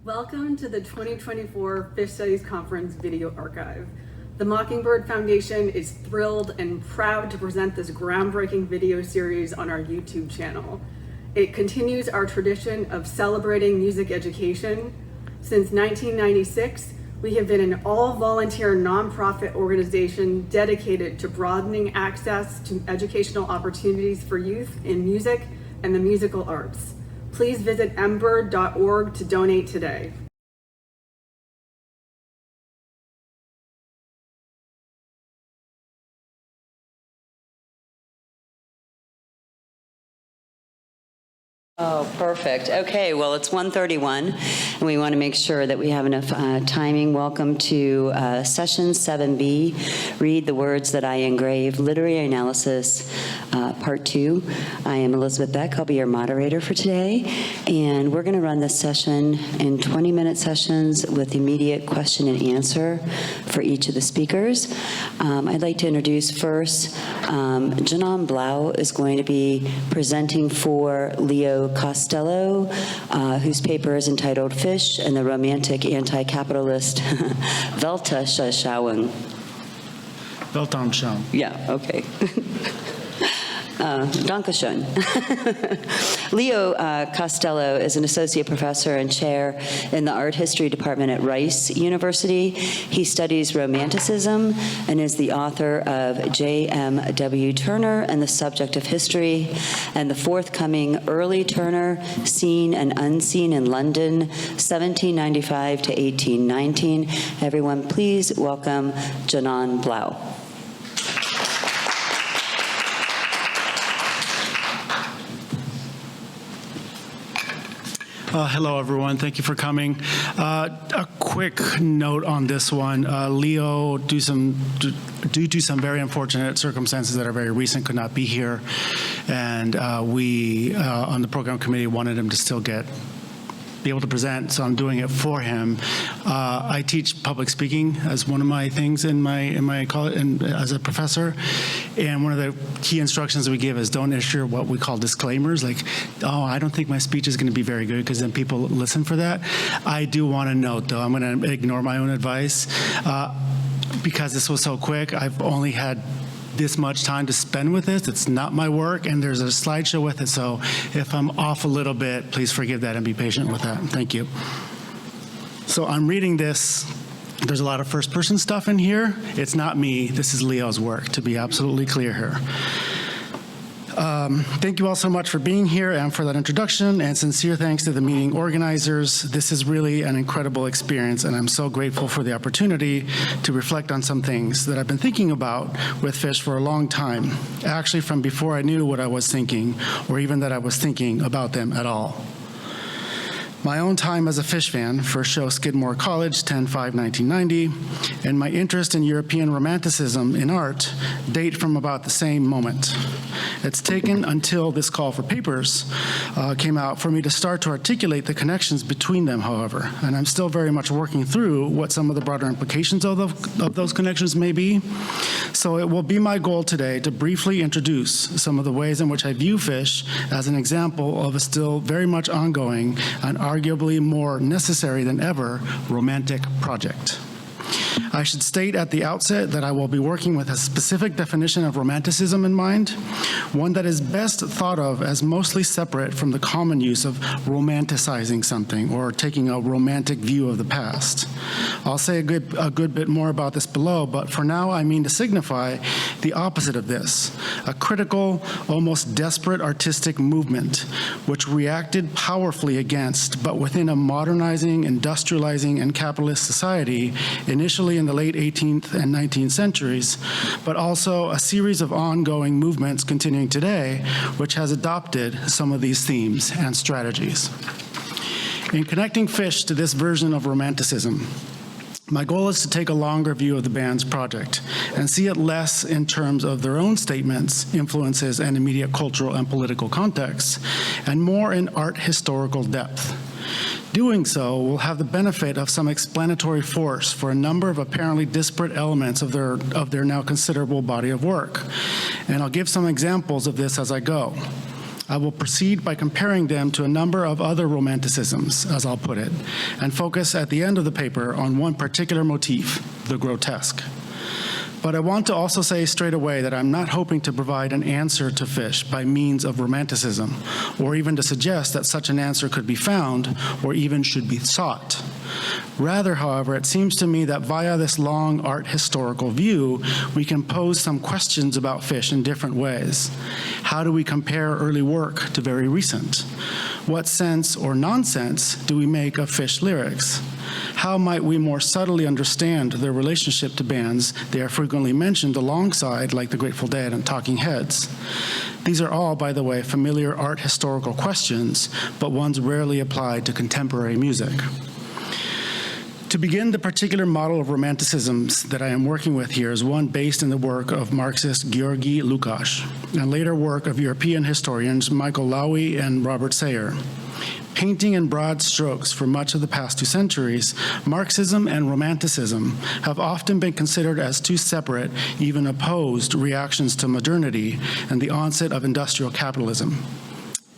Welcome to the 2024 Phish Studies Conference Video Archive. The Mockingbird Foundation is thrilled and proud to present this groundbreaking video series on our YouTube channel. It continues our tradition of celebrating music education. Since 1996, we have been an all-volunteer nonprofit organization dedicated to broadening access to educational opportunities for youth in music and the musical arts. Please visit mbird.org to donate today. Oh, perfect. Okay, well, it's 1:31, and we want to make sure that we have enough timing. Welcome to Session 7B, Read the Words That I Engrave, Literary Analysis, Part 2. I am Elizabeth Beck. I'll be your moderator for today, and we're going to run this session in 20-minute sessions with immediate question and answer for each of the speakers. I'd like to introduce first, Janan Blau is going to be presenting for Leo Costello, whose paper is entitled Phish and the Romantic Anti-Capitalist Weltanschauung. Weltanschauung. Yeah, okay. Dankeschön. Leo Costello is an associate professor and chair in the art history department at Rice University. He studies Romanticism and is the author of J.M.W. Turner and the Subject of History, and the forthcoming Early Turner, Seen and Unseen in London, 1795 to 1819. Everyone, please welcome Janan Blau. Hello, everyone. Thank you for coming. A quick note on this one. Leo, due to some very unfortunate circumstances that are very recent, could not be here. And we, on the program committee, wanted him to still be able to present, so I'm doing it for him. I teach public speaking as one of my things in my college and as a professor, and one of the key instructions we give is don't issue what we call disclaimers, like, oh, I don't think my speech is going to be very good, because then people listen for that. I do want to note, though, I'm going to ignore my own advice, because this was so quick. I've only had this much time to spend with this. It's not my work, and there's a slideshow with it, so if I'm off a little bit, please forgive that and be patient with that. Thank you. So I'm reading this. There's a lot of first-person stuff in here. It's not me. This is Leo's work, to be absolutely clear here. Thank you all so much for being here and for that introduction, and sincere thanks to the meeting organizers. This is really an incredible experience, and I'm so grateful for the opportunity to reflect on some things that I've been thinking about with Phish for a long time, actually from before I knew what I was thinking, or even that I was thinking about them at all. My own time as a Phish fan, first show Skidmore College, 10/5/1990, and my interest in European Romanticism in art date from about the same moment. It's taken until this call for papers came out for me to start to articulate the connections between them, however, and I'm still very much working through what some of the broader implications of those connections may be. So it will be my goal today to briefly introduce some of the ways in which I view Phish as an example of a still very much ongoing and arguably more necessary than ever romantic project. I should state at the outset that I will be working with a specific definition of romanticism in mind, one that is best thought of as mostly separate from the common use of romanticizing something or taking a romantic view of the past. I'll say a good bit more about this below, but for now I mean to signify the opposite of this, a critical, almost desperate artistic movement which reacted powerfully against, but within a modernizing, industrializing, and capitalist society, initially in the late 18th and 19th centuries, but also a series of ongoing movements continuing today, which has adopted some of these themes and strategies. In connecting Phish to this version of romanticism, my goal is to take a longer view of the band's project and see it less in terms of their own statements, influences, and immediate cultural and political contexts, and more in art historical depth. Doing so will have the benefit of some explanatory force for a number of apparently disparate elements of their now considerable body of work. And I'll give some examples of this as I go. I will proceed by comparing them to a number of other romanticisms, as I'll put it, and focus at the end of the paper on one particular motif, the grotesque. But I want to also say straight away that I'm not hoping to provide an answer to Phish by means of romanticism, or even to suggest that such an answer could be found or even should be sought. Rather, however, it seems to me that via this long art historical view, we can pose some questions about Phish in different ways. How do we compare early work to very recent? What sense or nonsense do we make of Phish lyrics? How might we more subtly understand their relationship to bands they are frequently mentioned alongside, like the Grateful Dead and Talking Heads? These are all, by the way, familiar art historical questions, but ones rarely applied to contemporary music. To begin, the particular model of romanticisms that I am working with here is one based in the work of Marxist Georgi Lukács and later work of European historians Michael Lowy and Robert Sayer. Painting in broad strokes for much of the past 2 centuries, Marxism and Romanticism have often been considered as two separate, even opposed, reactions to modernity and the onset of industrial capitalism.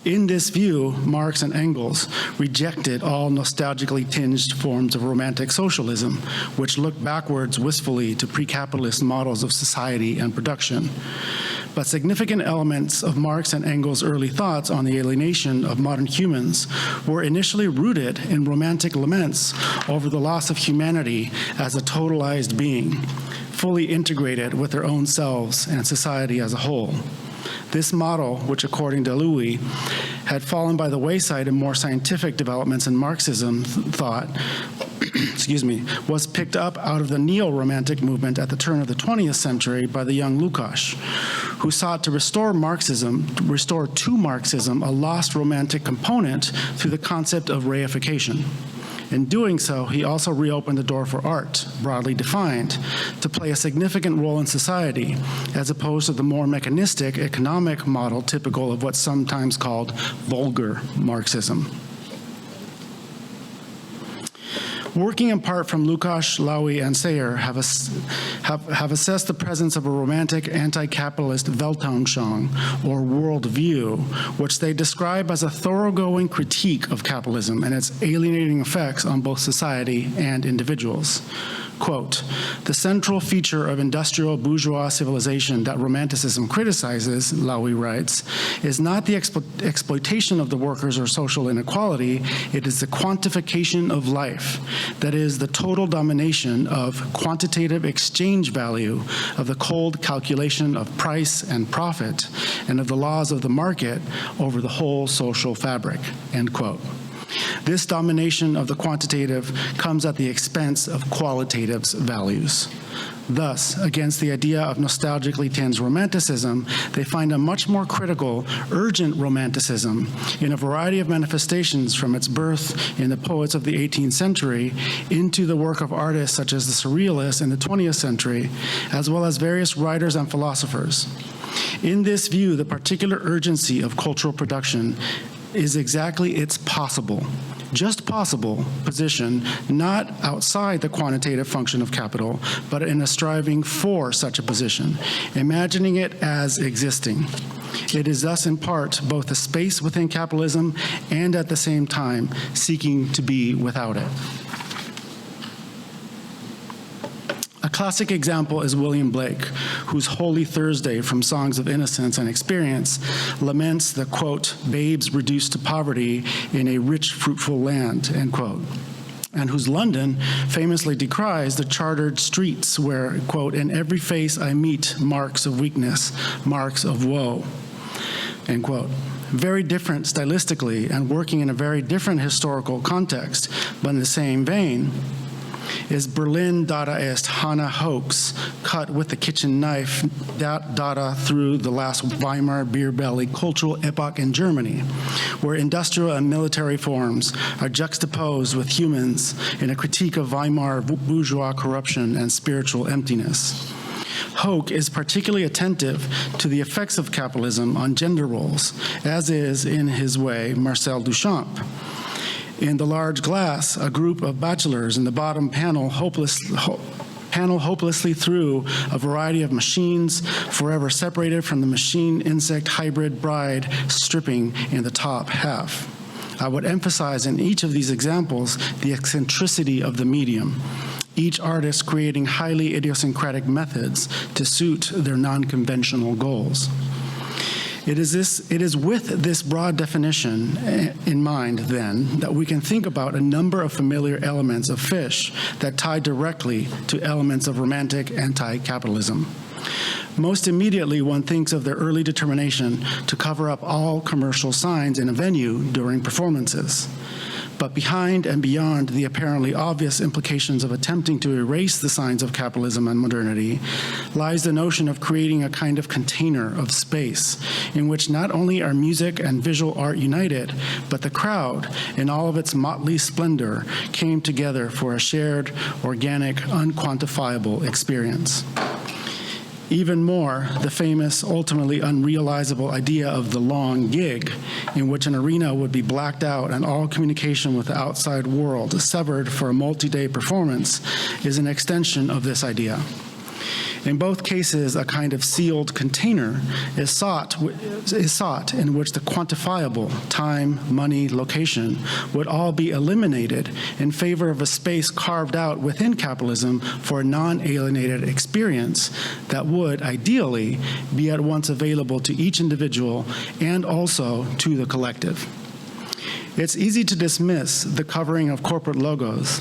In this view, Marx and Engels rejected all nostalgically tinged forms of romantic socialism, which looked backwards wistfully to pre-capitalist models of society and production. But significant elements of Marx and Engels' early thoughts on the alienation of modern humans were initially rooted in romantic laments over the loss of humanity as a totalized being, fully integrated with their own selves and society as a whole. This model, which according to Lowy, had fallen by the wayside in more scientific developments in Marxism thought, was picked up out of the neo-romantic movement at the turn of the 20th century by the young Lukács, who sought to restore to Marxism a lost romantic component through the concept of reification. In doing so, he also reopened the door for art, broadly defined, to play a significant role in society, as opposed to the more mechanistic economic model typical of what's sometimes called vulgar Marxism. Working in part from Lukács, Lowy, and Sayer have assessed the presence of a romantic anti-capitalist Weltanschauung, or worldview, which they describe as a thoroughgoing critique of capitalism and its alienating effects on both society and individuals. Quote, the central feature of industrial bourgeois civilization that Romanticism criticizes, Lowy writes, is not the exploitation of the workers or social inequality, it is the quantification of life, that is, the total domination of quantitative exchange value, of the cold calculation of price and profit, and of the laws of the market over the whole social fabric, end quote. This domination of the quantitative comes at the expense of qualitative's values. Thus, against the idea of nostalgically tinged romanticism, they find a much more critical, urgent romanticism in a variety of manifestations from its birth in the poets of the 18th century into the work of artists such as the Surrealists in the 20th century, as well as various writers and philosophers. In this view, the particular urgency of cultural production is exactly its possible, just possible position, not outside the quantitative function of capital, but in a striving for such a position, imagining it as existing. It is thus in part both a space within capitalism and at the same time seeking to be without it. A classic example is William Blake, whose Holy Thursday from Songs of Innocence and Experience laments the, quote, babes reduced to poverty in a rich, fruitful land, end quote, and whose London famously decries the chartered streets where, quote, in every face I meet marks of weakness, marks of woe, end quote. Very different stylistically and working in a very different historical context, but in the same vein, is Berlin Dadaist Hannah Hoch's cut with the kitchen knife Dada through the last Weimar beer belly cultural epoch in Germany, where industrial and military forms are juxtaposed with humans in a critique of Weimar bourgeois corruption and spiritual emptiness. Hoch is particularly attentive to the effects of capitalism on gender roles, as is, in his way, Marcel Duchamp. In The Large Glass, a group of bachelors in the bottom panel panel hopelessly through a variety of machines, forever separated from the machine-insect hybrid bride stripping in the top half. I would emphasize in each of these examples the eccentricity of the medium, each artist creating highly idiosyncratic methods to suit their non-conventional goals. It is with this broad definition in mind, then, that we can think about a number of familiar elements of Phish that tie directly to elements of romantic anti-capitalism. Most immediately, one thinks of their early determination to cover up all commercial signs in a venue during performances. But behind and beyond the apparently obvious implications of attempting to erase the signs of capitalism and modernity lies the notion of creating a kind of container of space in which not only are music and visual art united, but the crowd, in all of its motley splendor, came together for a shared, organic, unquantifiable experience. Even more, the famous, ultimately unrealizable idea of the long gig, in which an arena would be blacked out and all communication with the outside world severed for a multi-day performance, is an extension of this idea. In both cases, a kind of sealed container is sought in which the quantifiable, time, money, location, would all be eliminated in favor of a space carved out within capitalism for a non-alienated experience that would, ideally, be at once available to each individual and also to the collective. It's easy to dismiss the covering of corporate logos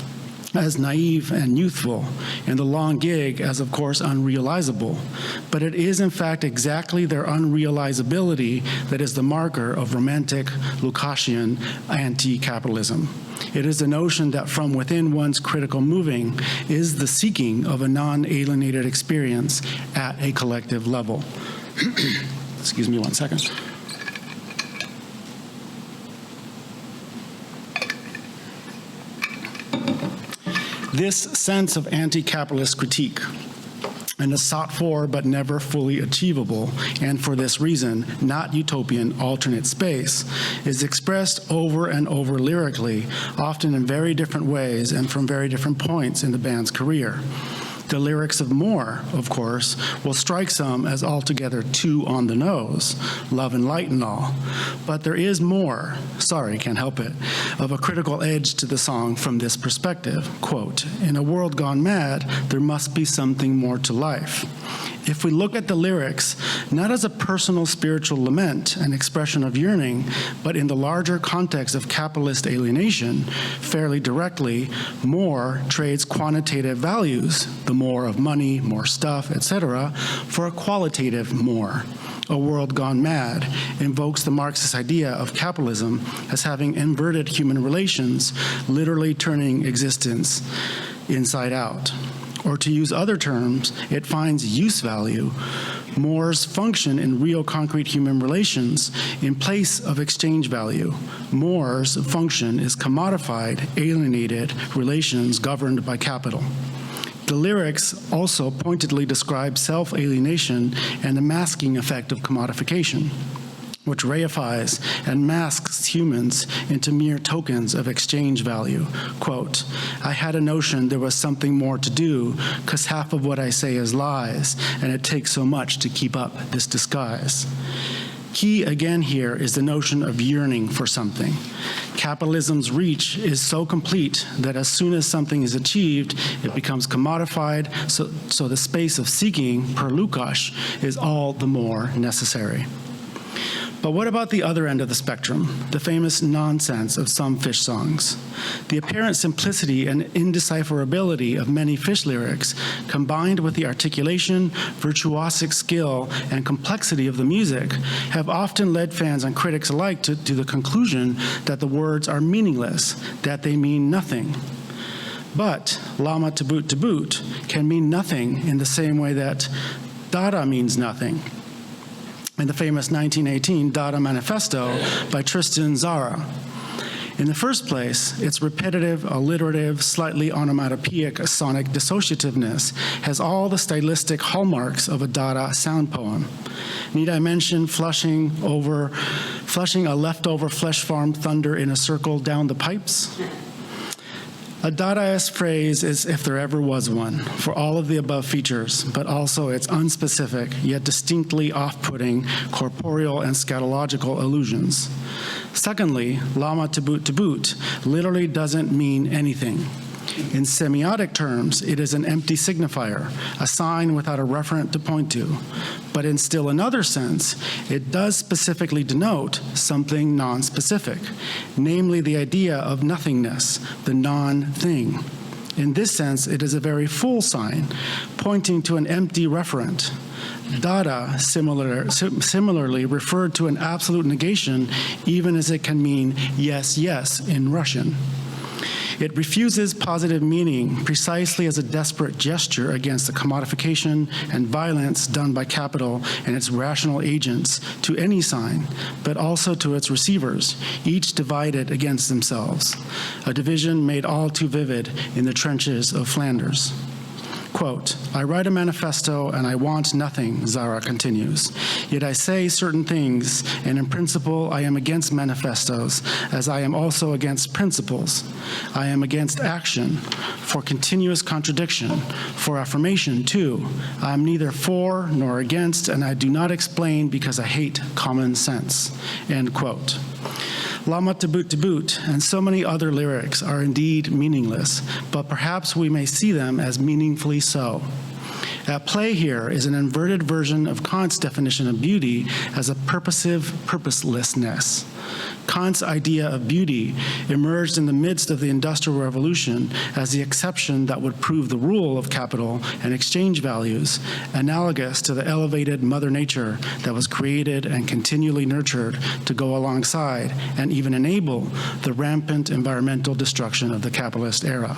as naive and youthful, and the long gig as, of course, unrealizable. But it is, in fact, exactly their unrealizability that is the marker of romantic, Lucasian anti-capitalism. It is the notion that from within one's critical moving is the seeking of a non-alienated experience at a collective level. Excuse me one second. This sense of anti-capitalist critique, and a sought for but never fully achievable, and for this reason, not utopian alternate space, is expressed over and over lyrically, often in very different ways and from very different points in the band's career. The lyrics of More, of course, will strike some as altogether too on the nose, love and light and all. But there is more, sorry, can't help it, of a critical edge to the song from this perspective. Quote, "In a world gone mad, there must be something more to life." If we look at the lyrics, not as a personal spiritual lament, an expression of yearning, but in the larger context of capitalist alienation, fairly directly, More trades quantitative values, the more of money, more stuff, etc., for a qualitative more. A world gone mad invokes the Marxist idea of capitalism as having inverted human relations, literally turning existence inside out. Or to use other terms, it finds use value, More's function in real concrete human relations in place of exchange value. More's function is commodified, alienated relations governed by capital. The lyrics also pointedly describe self-alienation and the masking effect of commodification, which reifies and masks humans into mere tokens of exchange value. Quote, "I had a notion there was something more to do, 'cause half of what I say is lies, and it takes so much to keep up this disguise." Key again here is the notion of yearning for something. Capitalism's reach is so complete that as soon as something is achieved, it becomes commodified, so the space of seeking, per Lukács, is all the more necessary. But what about the other end of the spectrum, the famous nonsense of some Phish songs? The apparent simplicity and indecipherability of many Phish lyrics, combined with the articulation, virtuosic skill, and complexity of the music, have often led fans and critics alike to the conclusion that the words are meaningless, that they mean nothing. But Lama to boot can mean nothing in the same way that Dada means nothing. In the famous 1918 Dada Manifesto by Tristan Tzara. In the first place, its repetitive, alliterative, slightly onomatopoeic sonic dissociativeness has all the stylistic hallmarks of a Dada sound poem. Need I mention flushing a leftover flesh-farmed thunder in a circle down the pipes? A Dadaist phrase is if there ever was one, for all of the above features, but also its unspecific, yet distinctly off-putting, corporeal and scatological illusions. Secondly, lama tabut literally doesn't mean anything. In semiotic terms, it is an empty signifier, a sign without a referent to point to. But in still another sense, it does specifically denote something non-specific, namely the idea of nothingness, the non-thing. In this sense, it is a very full sign, pointing to an empty referent. Dada similarly referred to an absolute negation, even as it can mean yes, yes in Russian. It refuses positive meaning precisely as a desperate gesture against the commodification and violence done by capital and its rational agents to any sign, but also to its receivers, each divided against themselves, a division made all too vivid in the trenches of Flanders. Quote, I write a manifesto and I want nothing, Zara continues. Yet I say certain things, and in principle I am against manifestos, as I am also against principles. I am against action, for continuous contradiction, for affirmation too. I am neither for nor against, and I do not explain because I hate common sense. End quote. Lama Tabut and so many other lyrics are indeed meaningless, but perhaps we may see them as meaningfully so. At play here is an inverted version of Kant's definition of beauty as a purposive purposelessness. Kant's idea of beauty emerged in the midst of the Industrial Revolution as the exception that would prove the rule of capital and exchange values, analogous to the elevated Mother Nature that was created and continually nurtured to go alongside and even enable the rampant environmental destruction of the capitalist era.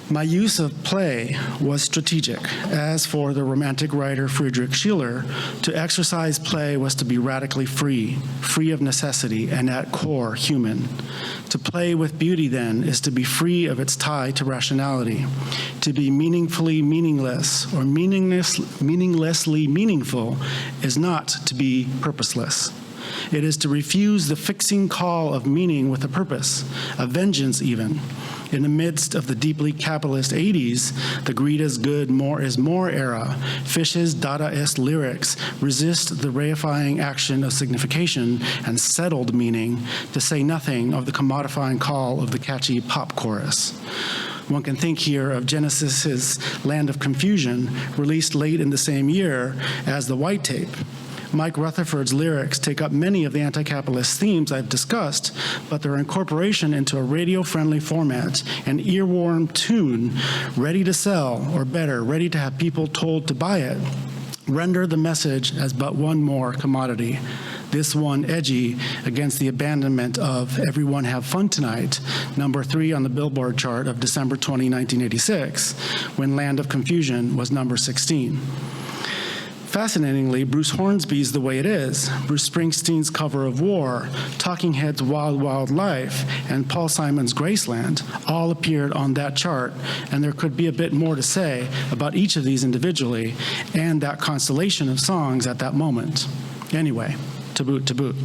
My use of play was strategic. As for the Romantic writer Friedrich Schiller, to exercise play was to be radically free of necessity, and at core human. To play with beauty, then, is to be free of its tie to rationality. To be meaningfully meaningless or meaninglessly meaningful is not to be purposeless. It is to refuse the fixing call of meaning with a purpose, a vengeance even. In the midst of the deeply capitalist 80s, the greed is good, more is more era, Phish's Dadaist lyrics resist the reifying action of signification and settled meaning, to say nothing of the commodifying call of the catchy pop chorus. One can think here of Genesis's Land of Confusion, released late in the same year as the White Tape. Mike Rutherford's lyrics take up many of the anti-capitalist themes I've discussed, but their incorporation into a radio-friendly format, an earworm tune, ready to sell, or better, ready to have people told to buy it, render the message as but one more commodity. This one edgy against the abandonment of Everyone Have Fun Tonight, number 3 on the Billboard chart of December 20, 1986, when Land of Confusion was number 16. Fascinatingly, Bruce Hornsby's The Way It Is, Bruce Springsteen's cover of War, Talking Heads' Wild Wild Life, and Paul Simon's Graceland all appeared on that chart, and there could be a bit more to say about each of these individually and that constellation of songs at that moment. Anyway, to boot.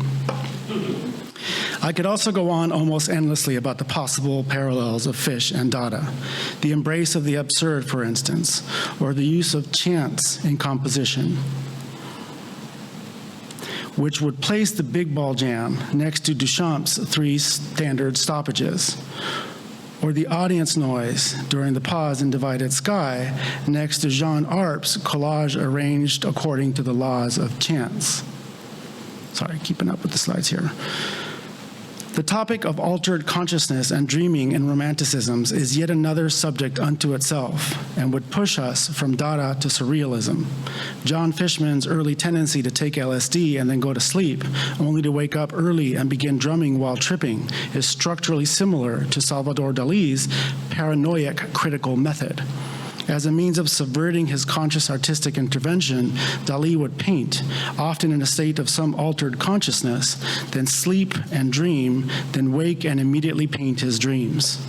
I could also go on almost endlessly about the possible parallels of Phish and Dada, the embrace of the absurd, for instance, or the use of chance in composition, which would place the Big Ball Jam next to Duchamp's 3 standard stoppages, or the audience noise during the pause in Divided Sky next to Jean Arp's collage arranged according to the laws of chance. Sorry, keeping up with the slides here. The topic of altered consciousness and dreaming in romanticisms is yet another subject unto itself and would push us from Dada to surrealism. John Fishman's early tendency to take LSD and then go to sleep, only to wake up early and begin drumming while tripping, is structurally similar to Salvador Dali's paranoiac critical method. As a means of subverting his conscious artistic intervention, Dali would paint, often in a state of some altered consciousness, then sleep and dream, then wake and immediately paint his dreams.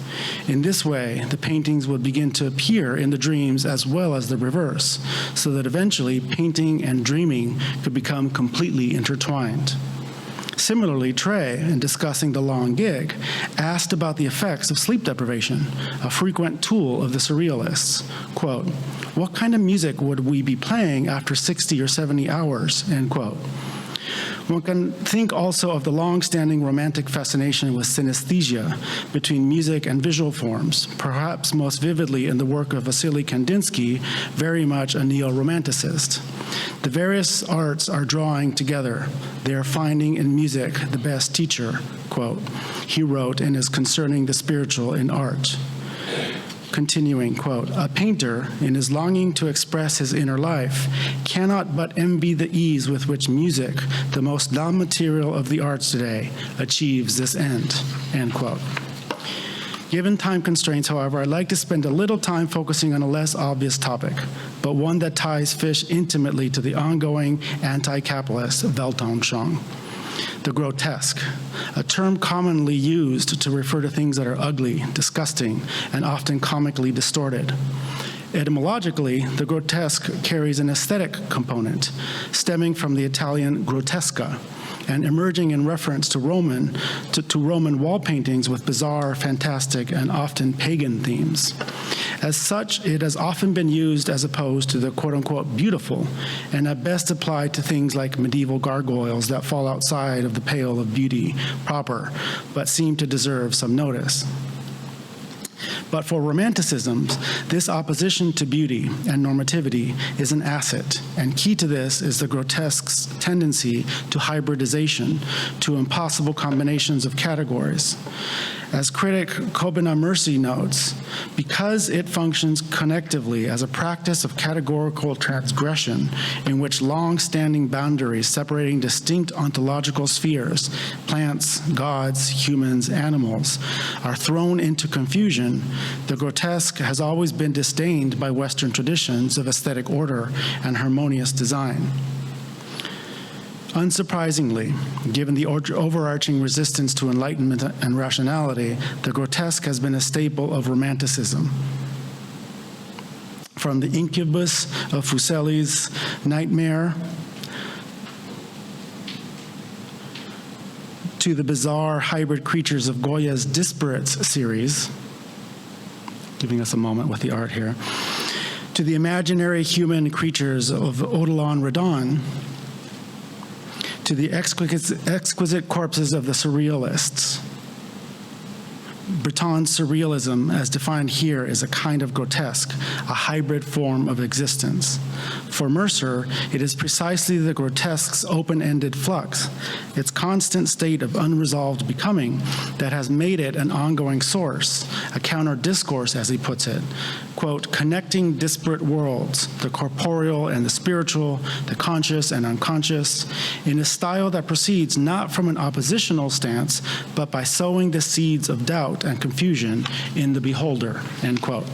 In this way, the paintings would begin to appear in the dreams as well as the reverse, so that eventually painting and dreaming could become completely intertwined. Similarly, Trey, in discussing The Long Gig, asked about the effects of sleep deprivation, a frequent tool of the surrealists. Quote, "What kind of music would we be playing after 60 or 70 hours?" End quote. One can think also of the long-standing romantic fascination with synesthesia between music and visual forms, perhaps most vividly in the work of Vasily Kandinsky, very much a neo-romanticist. The various arts are drawing together. They are finding in music the best teacher, quote, he wrote in his Concerning the Spiritual in Art. Continuing, quote, "A painter, in his longing to express his inner life, cannot but envy the ease with which music, the most non-material of the arts today, achieves this end," end quote. Given time constraints, however, I'd like to spend a little time focusing on a less obvious topic, but one that ties Phish intimately to the ongoing anti-capitalist Weltanschauung. The grotesque, a term commonly used to refer to things that are ugly, disgusting, and often comically distorted. Etymologically, the grotesque carries an aesthetic component, stemming from the Italian grotesca, and emerging in reference to Roman wall paintings with bizarre, fantastic, and often pagan themes. As such, it has often been used as opposed to the quote-unquote beautiful, and at best applied to things like medieval gargoyles that fall outside of the pale of beauty proper, but seem to deserve some notice. But for romanticisms, this opposition to beauty and normativity is an asset, and key to this is the grotesque's tendency to hybridization, to impossible combinations of categories. As critic Kobina Mercy notes, because it functions connectively as a practice of categorical transgression in which long-standing boundaries separating distinct ontological spheres, plants, gods, humans, animals, are thrown into confusion, the grotesque has always been disdained by Western traditions of aesthetic order and harmonious design. Unsurprisingly, given the overarching resistance to enlightenment and rationality, the grotesque has been a staple of romanticism. From the incubus of Fuseli's Nightmare to the bizarre hybrid creatures of Goya's Disparates series, giving us a moment with the art here, to the imaginary human creatures of Odilon Redon, to the exquisite corpses of the surrealists. Breton's surrealism, as defined here, is a kind of grotesque, a hybrid form of existence. For Mercer, it is precisely the grotesque's open-ended flux, its constant state of unresolved becoming, that has made it an ongoing source, a counter-discourse, as he puts it, quote, connecting disparate worlds, the corporeal and the spiritual, the conscious and unconscious, in a style that proceeds not from an oppositional stance, but by sowing the seeds of doubt and confusion in the beholder, end quote.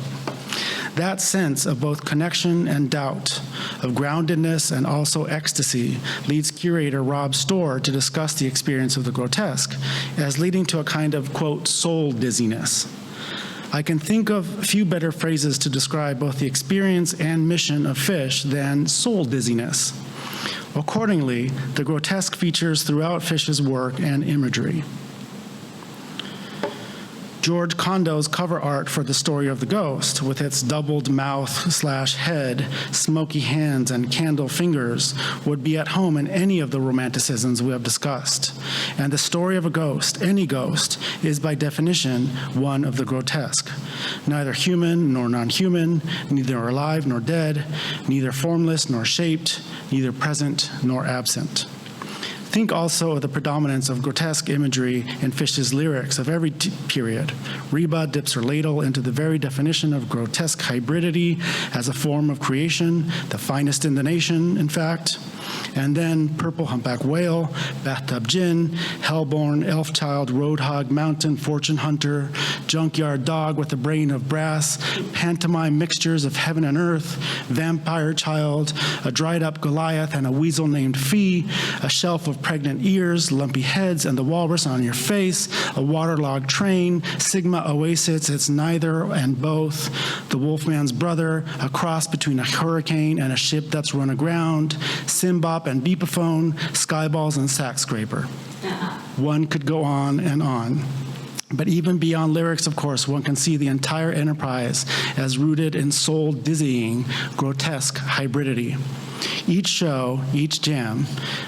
That sense of both connection and doubt, of groundedness and also ecstasy, leads curator Rob Storr to discuss the experience of the grotesque as leading to a kind of, quote, soul dizziness. I can think of few better phrases to describe both the experience and mission of Phish than soul dizziness. Accordingly, the grotesque features throughout Phish's work and imagery. George Condo's cover art for The Story of the Ghost, with its doubled mouth/head, smoky hands, and candle fingers, would be at home in any of the romanticisms we have discussed. And the story of a ghost, any ghost, is by definition one of the grotesque. Neither human nor non-human, neither alive nor dead, neither formless nor shaped, neither present nor absent. Think also of the predominance of grotesque imagery in Phish's lyrics of every period. Reba dips her ladle into the very definition of grotesque hybridity as a form of creation, the finest in the nation, in fact. And then Purple Humpback Whale, Bathtub Gin, Hellborn, Elf Child, Roadhog, Mountain, Fortune Hunter, Junkyard Dog with a brain of brass, pantomime mixtures of heaven and earth, Vampire Child, a dried up Goliath and a weasel named Fee, a shelf of pregnant ears, lumpy heads, and the walrus on your face, a waterlogged train, Sigma Oasis, it's neither and both, the Wolfman's brother, a cross between a hurricane and a ship that's run aground, Simbop and Beepaphone, Skyballs and Sack Scraper. One could go on and on. But even beyond lyrics, of course, one can see the entire enterprise as rooted in soul-dizzying, grotesque hybridity. Each show, each jam,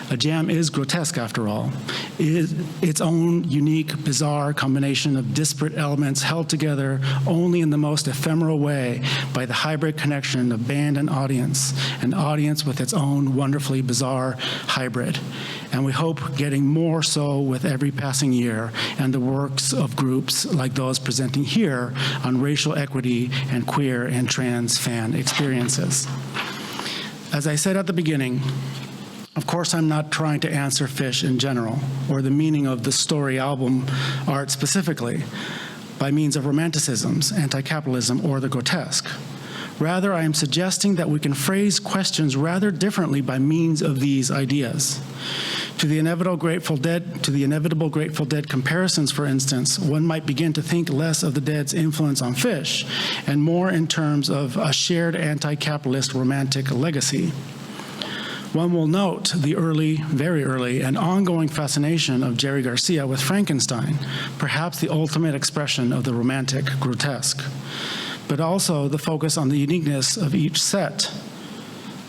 a jam is grotesque after all, is its own unique, bizarre combination of disparate elements held together only in the most ephemeral way by the hybrid connection of band and audience, an audience with its own wonderfully bizarre hybrid. And we hope getting more so with every passing year and the works of groups like those presenting here on racial equity and queer and trans fan experiences. As I said at the beginning, of course I'm not trying to answer Phish in general, or the meaning of the story album art specifically, by means of romanticisms, anti-capitalism, or the grotesque. Rather, I am suggesting that we can phrase questions rather differently by means of these ideas. To the inevitable Grateful Dead comparisons, for instance, one might begin to think less of the Dead's influence on Phish and more in terms of a shared anti-capitalist romantic legacy. One will note the early, very early, and ongoing fascination of Jerry Garcia with Frankenstein, perhaps the ultimate expression of the romantic grotesque, but also the focus on the uniqueness of each set,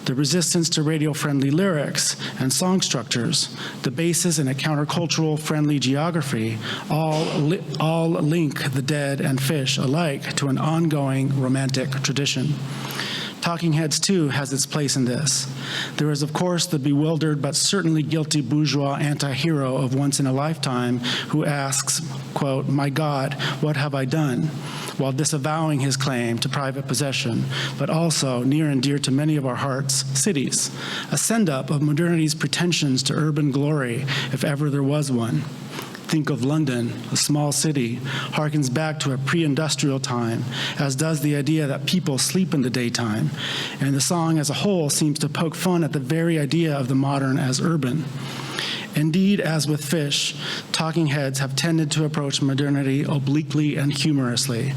the resistance to radio-friendly lyrics and song structures, the basis in a countercultural friendly geography, all link the Dead and Phish alike to an ongoing romantic tradition. Talking Heads, too, has its place in this. There is, of course, the bewildered but certainly guilty bourgeois anti-hero of Once in a Lifetime who asks, quote, "My God, what have I done?" while disavowing his claim to private possession, but also, near and dear to many of our hearts, cities, a send-up of modernity's pretensions to urban glory, if ever there was one. Think of London, a small city, harkens back to a pre-industrial time, as does the idea that people sleep in the daytime, and the song as a whole seems to poke fun at the very idea of the modern as urban. Indeed, as with Phish, Talking Heads have tended to approach modernity obliquely and humorously,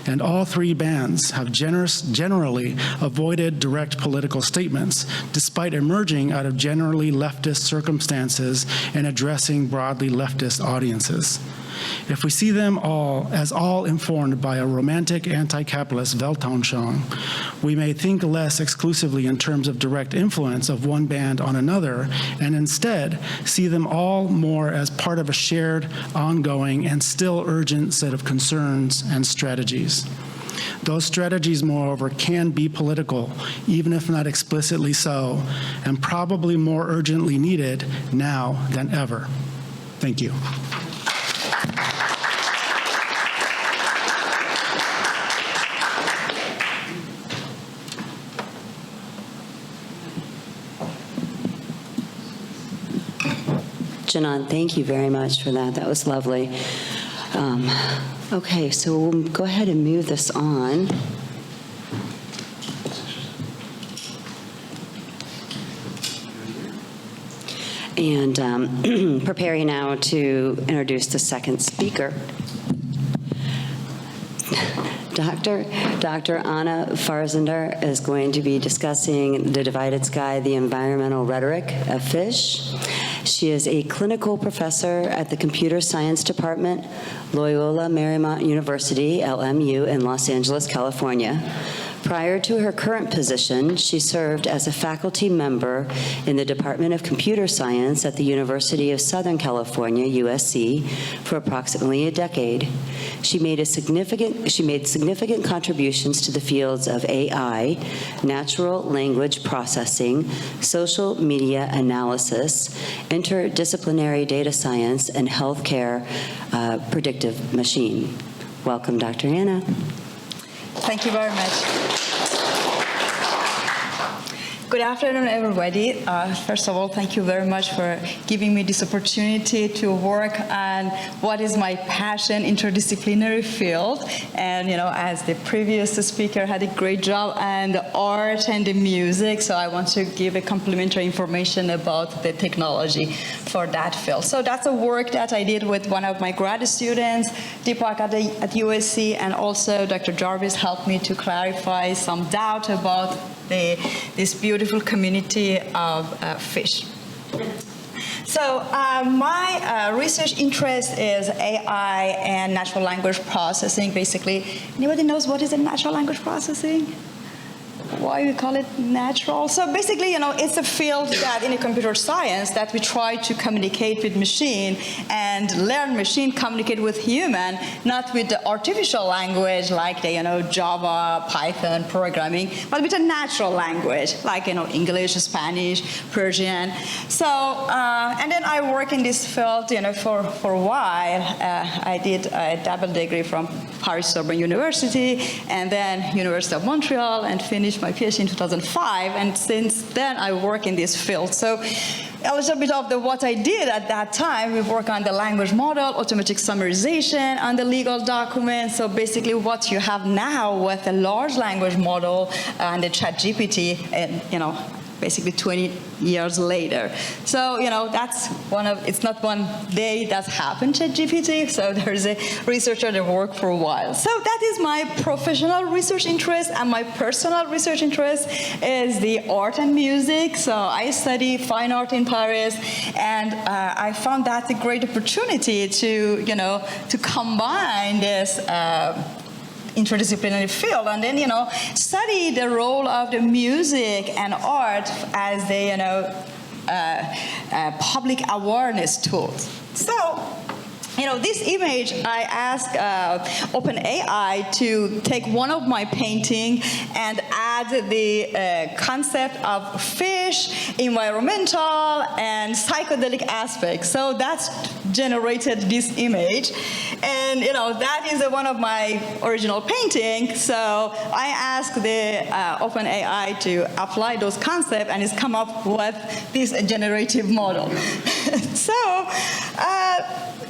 and all three bands have generally avoided direct political statements, despite emerging out of generally leftist circumstances and addressing broadly leftist audiences. If we see them all as all informed by a romantic anti-capitalist Weltanschauung, we may think less exclusively in terms of direct influence of one band on another, and instead see them all more as part of a shared, ongoing, and still urgent set of concerns and strategies. Those strategies, moreover, can be political, even if not explicitly so, and probably more urgently needed now than ever. Thank you. Janan, thank you very much for that. That was lovely. Okay, so we'll go ahead and move this on. And preparing now to introduce the second speaker. Dr. Anna Farzinder is going to be discussing The Divided Sky, the Environmental Rhetoric of Phish. She is a clinical professor at the Computer Science Department, Loyola Marymount University, LMU, in Los Angeles, California. Prior to her current position, she served as a faculty member in the Department of Computer Science at the University of Southern California, USC, for approximately a decade. She made significant contributions to the fields of AI, natural language processing, social media analysis, interdisciplinary data science, and healthcare predictive machine. Welcome, Dr. Anna. Thank you very much. Good afternoon, everybody. First of all, thank you very much for giving me this opportunity to work on what is my passion, interdisciplinary field. And, you know, as the previous speaker had a great job on the art and the music, so I want to give a complimentary information about the technology for that field. So that's a work that I did with one of my grad students, Deepak at USC, and also Dr. Jarvis helped me to clarify some doubt about this beautiful community of Phish. So my research interest is AI and natural language processing, basically. Anybody knows what is a natural language processing? Why we call it natural? So basically, it's a field that in computer science that we try to communicate with machine and learn machine communicate with human, not with the artificial language like the Java, Python programming, but with a natural language like English, Spanish, Persian. So and then I work in this field for a while. I did a double degree from Paris Sorbonne University and then University of Montreal and finished my PhD in 2005, and since then I work in this field. So a little bit of what I did at that time, we work on the language model, automatic summarization, on the legal documents. So basically what you have now with a large language model and the ChatGPT, and basically 20 years later. So, that's it's not one day that happened, ChatGPT. So there's a researcher that worked for a while. So that is my professional research interest, and my personal research interest is the art and music. So I study fine art in Paris, and I found that a great opportunity to, to combine this interdisciplinary field, and then study the role of the music and art as the public awareness tools. So this image, I asked OpenAI to take one of my painting and add the concept of fish, environmental, and psychedelic aspects. So that's generated this image. And that is one of my original paintings. So I asked the OpenAI to apply those concepts, and it's come up with this generative model. So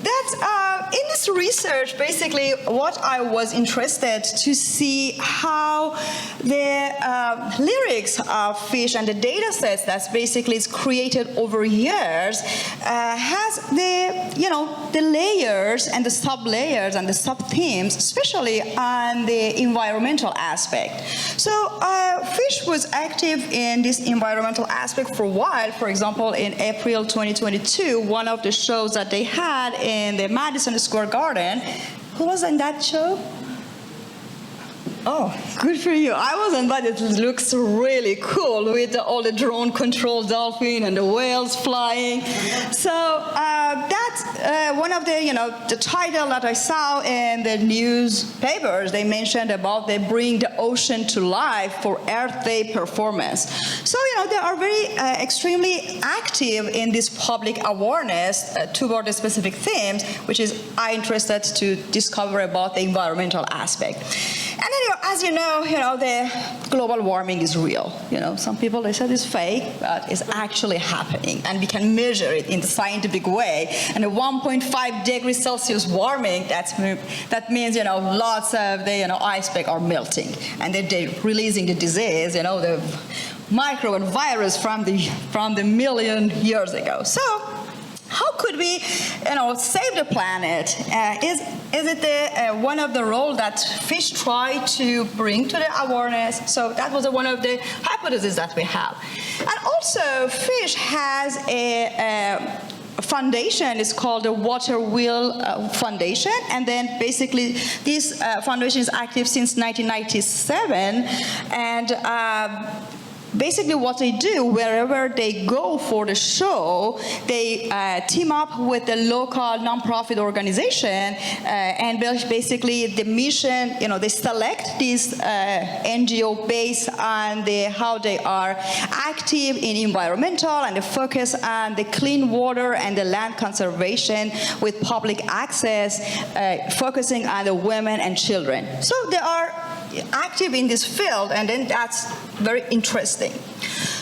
that's in this research, basically, what I was interested to see how the lyrics of Phish and the data sets that's basically is created over years has the layers and the sub-layers and the sub-themes, especially on the environmental aspect. So Phish was active in this environmental aspect for a while. For example, in April 2022, one of the shows that they had in the Madison Square Garden. Who was in that show? Oh, good for you. I wasn't, but it looks really cool with all the drone-controlled dolphin and the whales flying. So that's one of the title that I saw in the newspapers. They mentioned about they bring the ocean to life for Earth Day performance. So they are very extremely active in this public awareness toward the specific themes, which is I'm interested to discover about the environmental aspect. And then, as you know, the global warming is real. Some people, they said it's fake, but it's actually happening, and we can measure it in the scientific way. And a 1.5 degrees Celsius warming, that means, lots of the, icebergs are melting, and they're releasing the disease, the microbe and virus from the million years ago. So how could we, save the planet? Is it one of the roles that Phish try to bring to the awareness? So that was one of the hypotheses that we have. And also, Phish has a foundation. It's called the Water Wheel Foundation, and then basically this foundation is active since 1997, and basically what they do, wherever they go for the show, they team up with the local nonprofit organization, and basically the mission, they select this NGO based on how they are active in environmental, and they focus on the clean water and the land conservation with public access, focusing on the women and children. So they are active in this field, and then that's very interesting.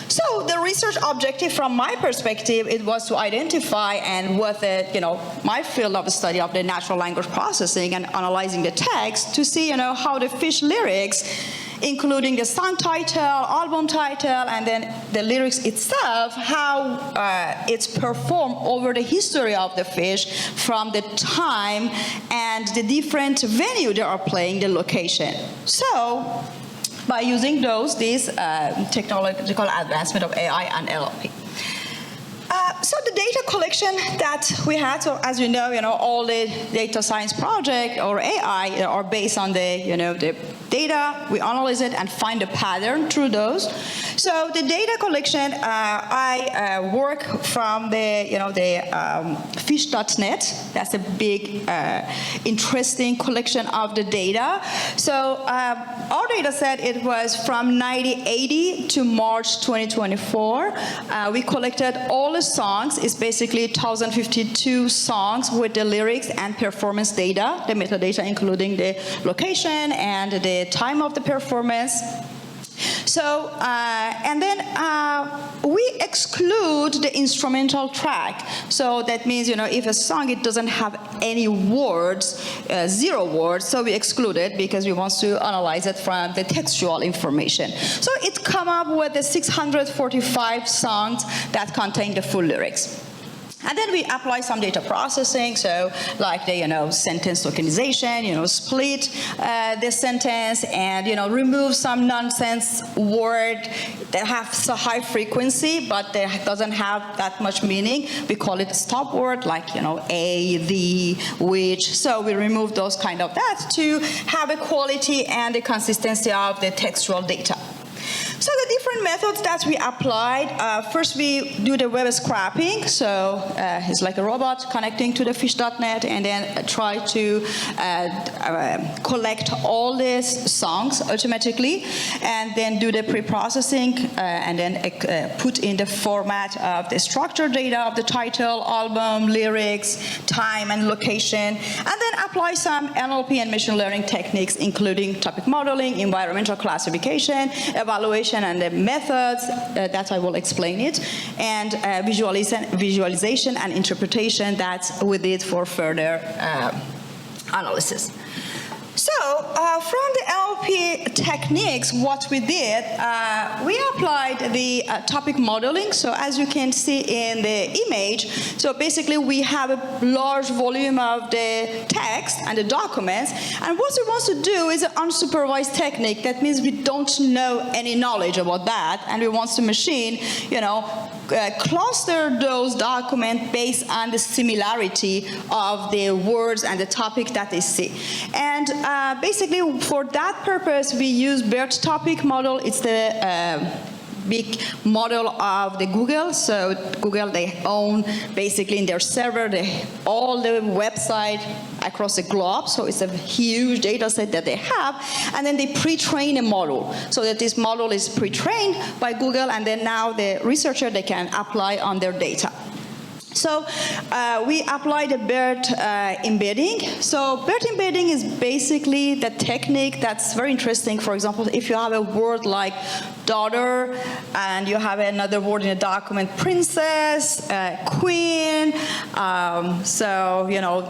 So the research objective from my perspective, it was to identify, and with it, my field of study of the natural language processing and analyzing the text, to see, how the Phish lyrics, including the song title, album title, and then the lyrics itself, how it's performed over the history of the Phish from the time and the different venue they are playing, the location. So by using this technological advancement of AI and NLP. So the data collection that we had, so as you know, all the data science project or AI are based on the data. We analyze it and find a pattern through those. So the data collection, I work from the Phish.net. That's a big, interesting collection of the data. So our data set, it was from 1980 to March 2024. We collected all the songs. It's basically 1,052 songs with the lyrics and performance data, the metadata including the location and the time of the performance. So, and then we exclude the instrumental track. So that means, if a song, it doesn't have any words, 0 words, so we exclude it because we want to analyze it from the textual information. So it come up with the 645 songs that contain the full lyrics. And then we apply some data processing, so like the sentence tokenization, split the sentence, and remove some nonsense word that have so high frequency, but that doesn't have that much meaning. We call it stop word, like a, the, which. So we remove those kind of that to have a quality and the consistency of the textual data. So the different methods that we applied, first we do the web scraping, so it's like a robot connecting to the Phish.net, and then try to collect all these songs automatically, and then do the pre-processing, and then put in the format of the structured data of the title, album, lyrics, time, and location, and then apply some NLP and machine learning techniques, including topic modeling, environmental classification, evaluation, and the methods that I will explain it, and visualization and interpretation that we did for further analysis. So from the NLP techniques, what we did, we applied the topic modeling. So as you can see in the image, so basically we have a large volume of the text and the documents, and what we want to do is an unsupervised technique. That means we don't know any knowledge about that, and we want the machine, cluster those documents based on the similarity of the words and the topic that they see. And basically, for that purpose, we use BERT topic model. It's the big model of the Google. So Google, they own basically in their server all the website across the globe. So it's a huge data set that they have. And then they pre-train a model so that this model is pre-trained by Google. And then now the researcher, they can apply on their data. So we apply the BERT embedding. So BERT embedding is basically the technique that's very interesting. For example, if you have a word like daughter, and you have another word in a document, princess, queen,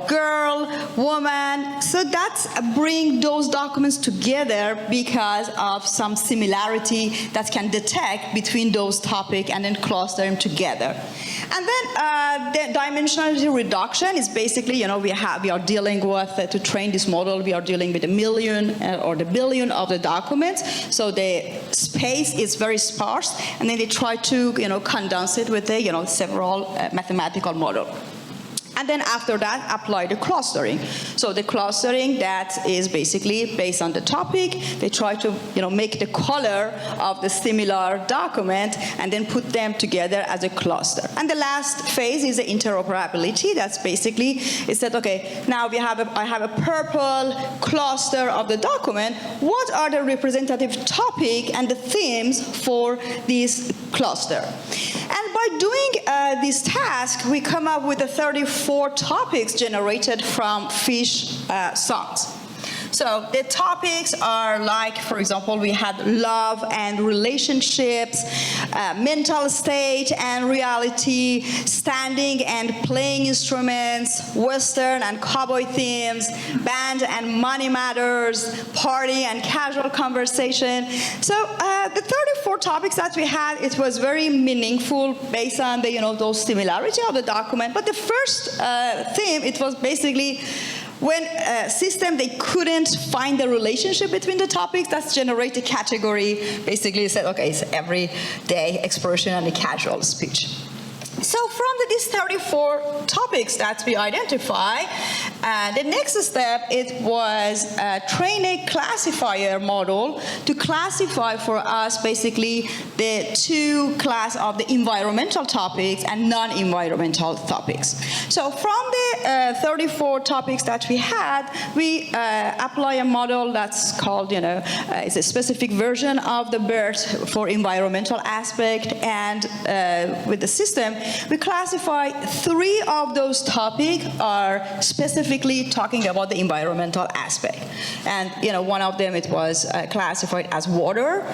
girl, woman. So that's bring those documents together because of some similarity that can detect between those topics and then cluster them together. And then the dimensionality reduction is basically, we are dealing with, to train this model, we are dealing with a million or the billion of the documents. So the space is very sparse, and then they try to, condense it with the, several mathematical model. And then after that, apply the clustering. So the clustering, that is basically based on the topic. They try to, make the color of the similar document and then put them together as a cluster. And the last phase is the interoperability. That's basically, is that, okay, now I have a purple cluster of the document. What are the representative topic and the themes for this cluster? And by doing this task, we come up with 34 topics generated from Phish songs. So the topics are like, for example, we had love and relationships, mental state and reality, standing and playing instruments, Western and cowboy themes, band and money matters, party and casual conversation. So the 34 topics that we had, it was very meaningful based on the, those similarity of the document. But the first theme, it was basically when system, they couldn't find the relationship between the topics, that's generate a category. Basically, said, okay, it's everyday expression and a casual speech. So from these 34 topics that we identify, the next step, it was train a classifier model to classify for us basically the two class of the environmental topics and non-environmental topics. So from the 34 topics that we had, we apply a model that's called, it's a specific version of the BERT for environmental aspect, and with the system, we classify 3 of those topics are specifically talking about the environmental aspect. And, one of them, it was classified as water,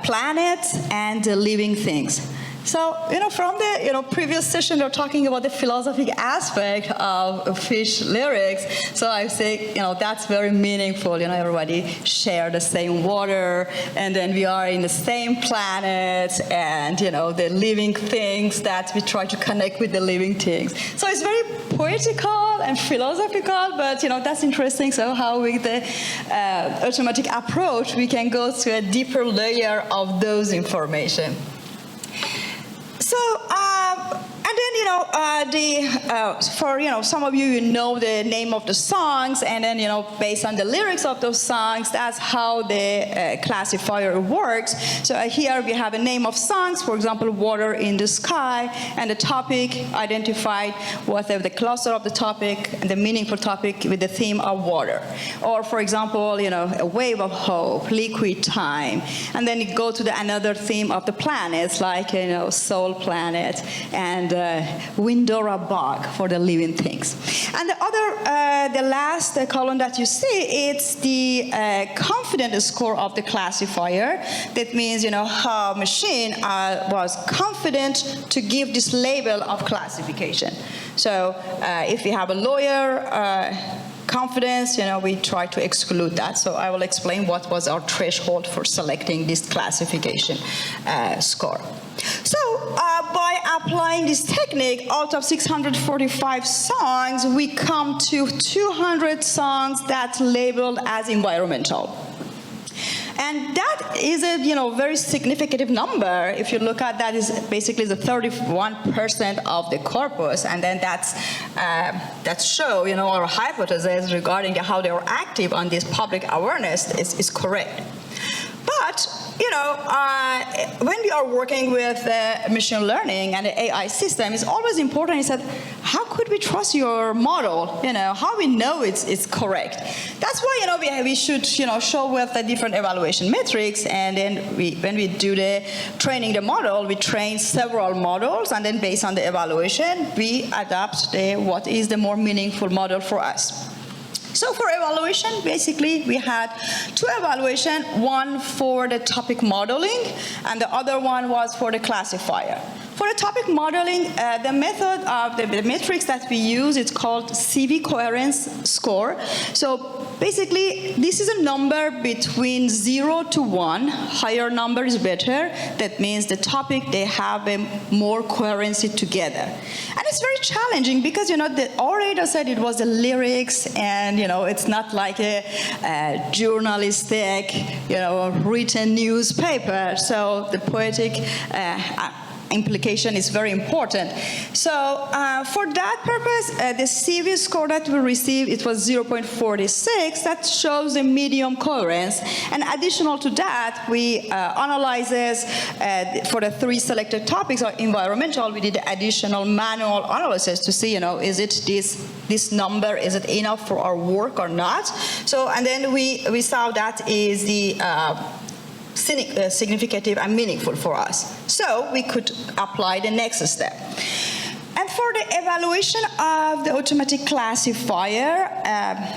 planets, and living things. So, from the, previous session, they're talking about the philosophic aspect of Phish lyrics. So I say, that's very meaningful. Everybody share the same water, and then we are in the same planet, and, the living things that we try to connect with the living things. So it's very poetical and philosophical, but, that's interesting. So how with the automatic approach, we can go to a deeper layer of those information. So, and then, for, some of you know the name of the songs, and then, based on the lyrics of those songs, that's how the classifier works. So here we have a name of songs, for example, Water in the Sky, and the topic identified, whatever the cluster of the topic, and the meaningful topic with the theme of water. Or, for example, A Wave of Hope, Liquid Time, and then you go to another theme of the planets, like, Soul Planet, and Windora Bog for the living things. And the last column that you see, it's the confidence score of the classifier. That means, how machine was confident to give this label of classification. So if we have a lawyer, confidence, we try to exclude that. So I will explain what was our threshold for selecting this classification score. So by applying this technique, out of 645 songs, we come to 200 songs that's labeled as environmental. And that is a very significant number. If you look at that, is basically the 31% of the corpus, and then that show our hypothesis regarding how they are active on this public awareness is correct. But when we are working with machine learning and the AI system, it's always important. Is that how could we trust your model? How we know it's correct. That's why we should show with the different evaluation metrics, and then when we do the training the model, we train several models, and then based on the evaluation, we adapt what is the more meaningful model for us. So for evaluation, basically, we had 2 evaluations, one for the topic modeling, and the other one was for the classifier. For the topic modeling, the method of the metrics that we use, it's called CV coherence score. So basically, this is a number between 0 to 1. Higher number is better. That means the topic, they have a more coherency together. And it's very challenging because, the orator said it was the lyrics, and, it's not like a journalistic, written newspaper. So the poetic implication is very important. So for that purpose, the CV score that we received, it was 0.46. That shows the medium coherence. And additional to that, we analyzes for the 3 selected topics of environmental, we did additional manual analysis to see, is it this number, is it enough for our work or not? So, and then we saw that is the significant and meaningful for us. So we could apply the next step. And for the evaluation of the automatic classifier,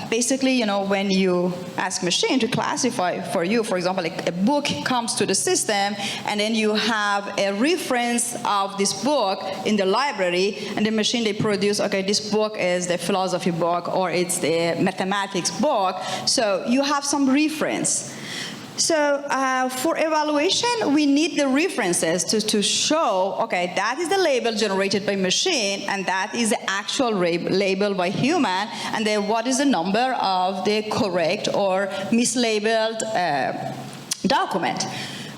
basically, when you ask machine to classify for you, for example, like a book comes to the system, and then you have a reference of this book in the library, and the machine, they produce, okay, this book is the philosophy book, or it's the mathematics book, so you have some reference. So for evaluation, we need the references to show, okay, that is the label generated by machine, and that is the actual label by human, and then what is the number of the correct or mislabeled document.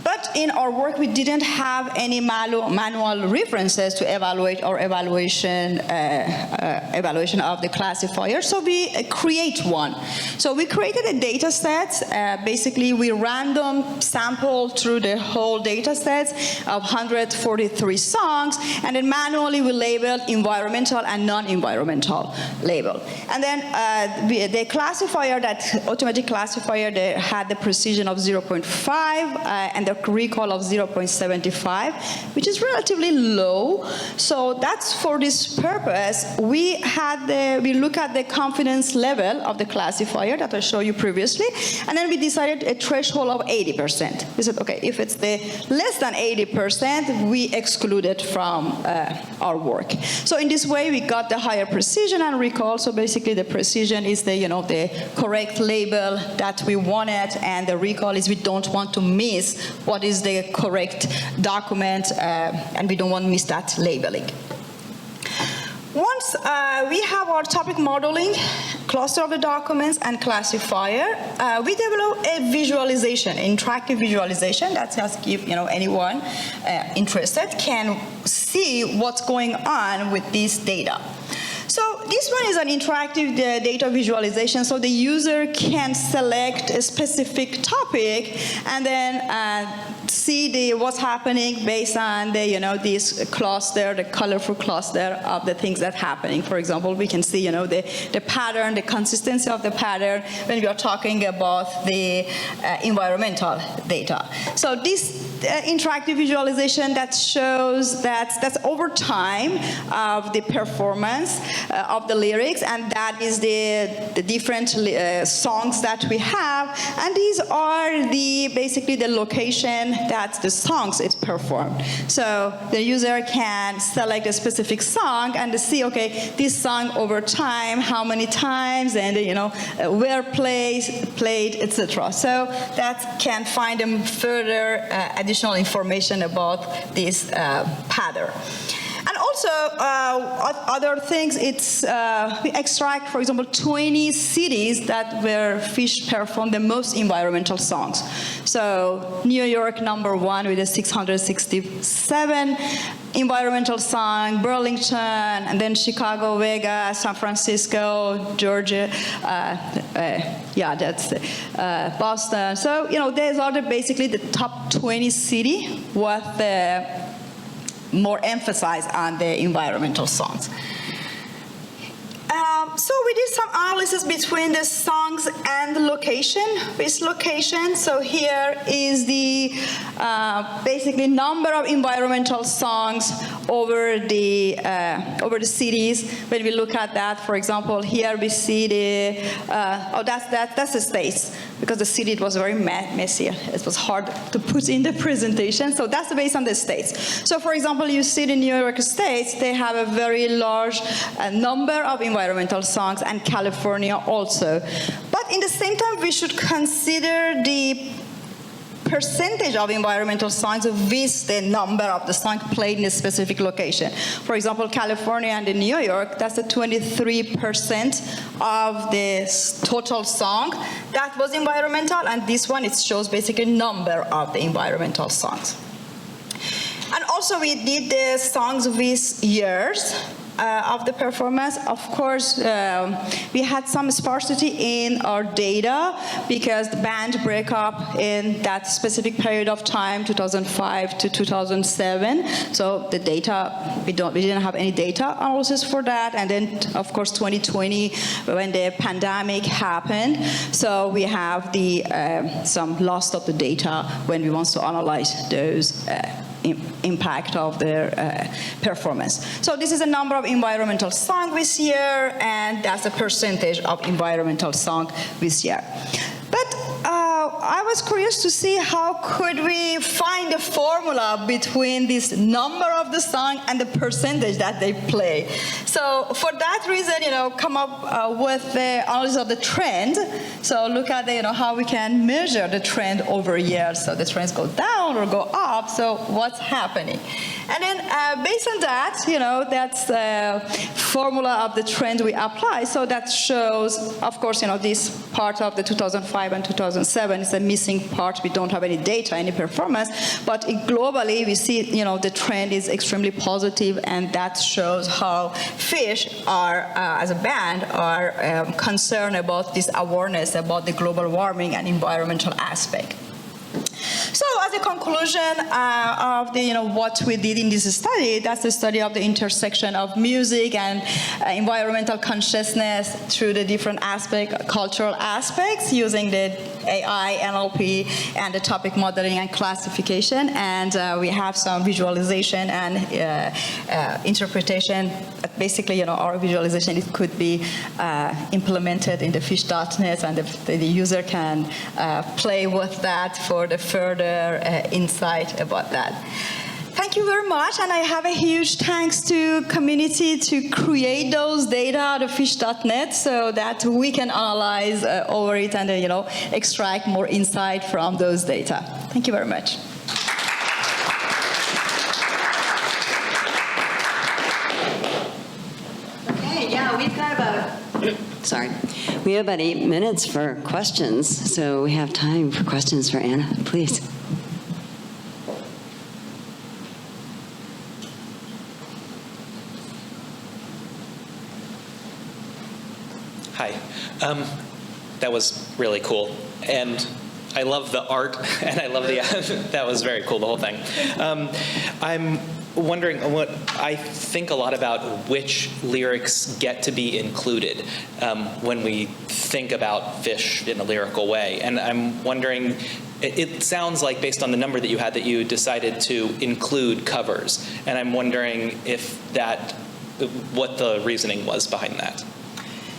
But in our work, we didn't have any manual references to evaluate our evaluation of the classifier, so we create one. So we created a data set. Basically, we random sampled through the whole data set of 143 songs, and then manually we labeled environmental and non-environmental label. And then the classifier, that automatic classifier, they had the precision of 0.5 and the recall of 0.75, which is relatively low. So that's for this purpose. We look at the confidence level of the classifier that I showed you previously, and then we decided a threshold of 80%. We said, okay, if it's less than 80%, we exclude it from our work. So in this way, we got the higher precision and recall. So basically, the precision is the correct label that we wanted, and the recall is we don't want to miss what is the correct document, and we don't want to miss that labeling. Once we have our topic modeling, cluster of the documents, and classifier, we develop a visualization, interactive visualization that just give anyone interested can see what's going on with this data. So this one is an interactive data visualization, so the user can select a specific topic and then see what's happening based on this cluster, the colorful cluster of the things that are happening. For example, we can see the pattern, the consistency of the pattern when we are talking about the environmental data. So this interactive visualization that shows that's over time of the performance of the lyrics, and that is the different songs that we have, and these are basically the location that the songs is performed. So the user can select a specific song and see, okay, this song over time, how many times, and where played, etc. So that can find them further additional information about this pattern. And also, other things, we extract, for example, 20 cities where Phish performed the most environmental songs. So New York, #1 with a 667 environmental song, Burlington, and then Chicago, Vegas, San Francisco, Georgia, Boston. So, these are basically the top 20 cities with the more emphasis on the environmental songs. So we did some analysis between the songs and the location, which location. So here is the basically number of environmental songs over the cities. When we look at that, for example, here we see that's the states, because the city, it was very messy. It was hard to put in the presentation. So that's based on the states. So for example, you see the New York States, they have a very large number of environmental songs, and California also. But in the same time, we should consider the percentage of environmental songs with the number of the songs played in a specific location. For example, California and in New York, that's the 23% of the total song that was environmental, and this one, it shows basically number of the environmental songs. And also we did the songs with years of the performance. Of course, we had some sparsity in our data because the band breakup in that specific period of time, 2005 to 2007. So the data, we didn't have any data analysis for that. And then, of course, 2020, when the pandemic happened. So we have some loss of the data when we want to analyze those impact of their performance. So this is a number of environmental songs this year, and that's a percentage of environmental songs this year. But I was curious to see how could we find a formula between this number of the song and the percentage that they play. So for that reason, come up with the analysis of the trend. So look at how we can measure the trend over years. So the trends go down or go up. So what's happening? And then based on that, that's the formula of the trend we apply. So that shows, of course, this part of the 2005 and 2007 is the missing part. We don't have any data, any performance, but globally we see, the trend is extremely positive, and that shows how Phish are, as a band, are concerned about this awareness about the global warming and environmental aspect. So as a conclusion of what we did in this study, that's the study of the intersection of music and environmental consciousness through the different cultural aspects, using the AI, NLP, and the topic modeling and classification. And we have some visualization and interpretation. Basically, our visualization, it could be implemented in the Phish.net, and the user can play with that for the further insight about that. Thank you very much, and I have a huge thanks to community to create those data out of Phish.net so that we can analyze over it and extract more insight from those data. Thank you very much. Okay, yeah, we've got we have about 8 minutes for questions, so we have time for questions for Anna, please. Hi. That was really cool. And I love the art, and I love the, that was very cool, the whole thing. I'm wondering what I think a lot about which lyrics get to be included when we think about Phish in a lyrical way. And I'm wondering, it sounds like based on the number that you decided to include covers. And I'm wondering what the reasoning was behind that.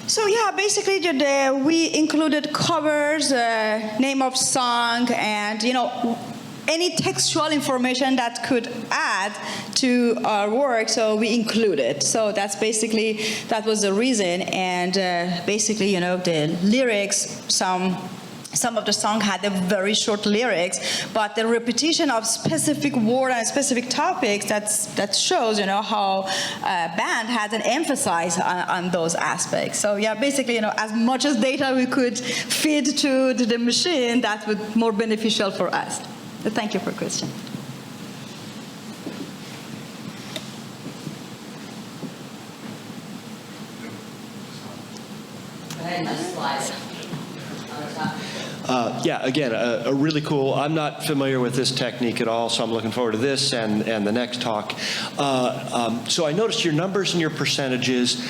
So yeah, basically we included covers, name of song, and any textual information that could add to our work, so we included. So that was the reason, and basically, the lyrics, some of the song had a very short lyrics, but the repetition of specific word and specific topics that shows, how band has an emphasis on those aspects. So yeah, basically, as much as data we could feed to the machine, that would be more beneficial for us. So thank you for the question. Next slide. Yeah, again, a really cool. I'm not familiar with this technique at all, so I'm looking forward to this and the next talk. So I noticed your numbers and your percentages.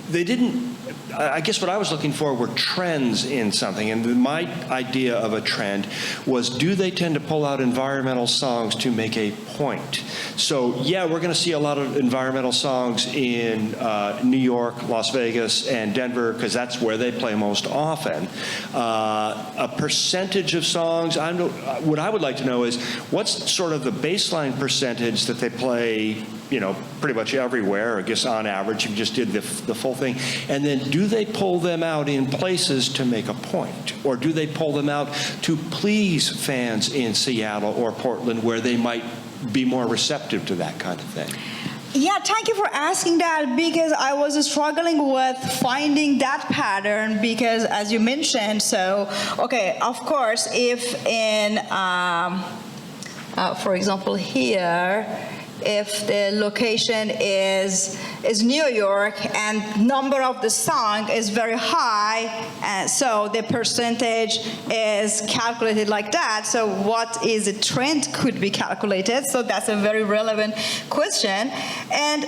They didn't. I guess what I was looking for were trends in something, and my idea of a trend was, do they tend to pull out environmental songs to make a point? So yeah, we're going to see a lot of environmental songs in New York, Las Vegas, and Denver, because that's where they play most often. A percentage of songs, what I would like to know is, what's sort of the baseline percentage that they play, pretty much everywhere, I guess on average, if you just did the full thing, and then do they pull them out in places to make a point? Or do they pull them out to please fans in Seattle or Portland where they might be more receptive to that kind of thing? Yeah, thank you for asking that, because I was struggling with finding that pattern, because as you mentioned, okay, of course, if in, for example, here, if the location is New York and number of the song is very high, so the percentage is calculated like that. So what is a trend could be calculated? So that's a very relevant question. And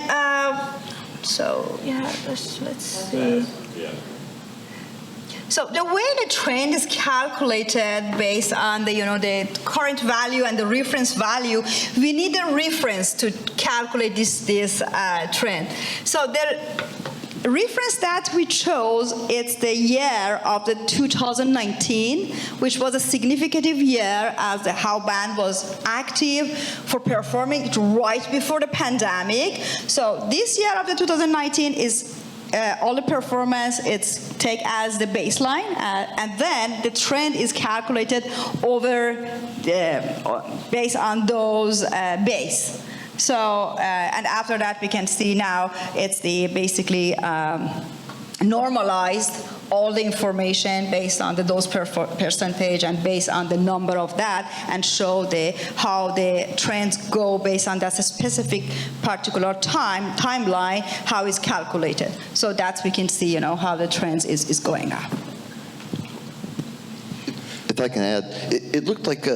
so yeah, let's see. So the way the trend is calculated based on the the current value and the reference value, we need a reference to calculate this trend. So the reference that we chose, it's the year of the 2019, which was a significant year as the how band was active for performing right before the pandemic. So this year of the 2019 is all the performance, it's take as the baseline, and then the trend is calculated over based on those base. So and after that we can see now it's the basically normalized all the information based on the dose percentage and based on the number of that, and show how the trends go based on that specific particular timeline, how it's calculated. So that we can see, how the trends is going up. If I can add, it looked like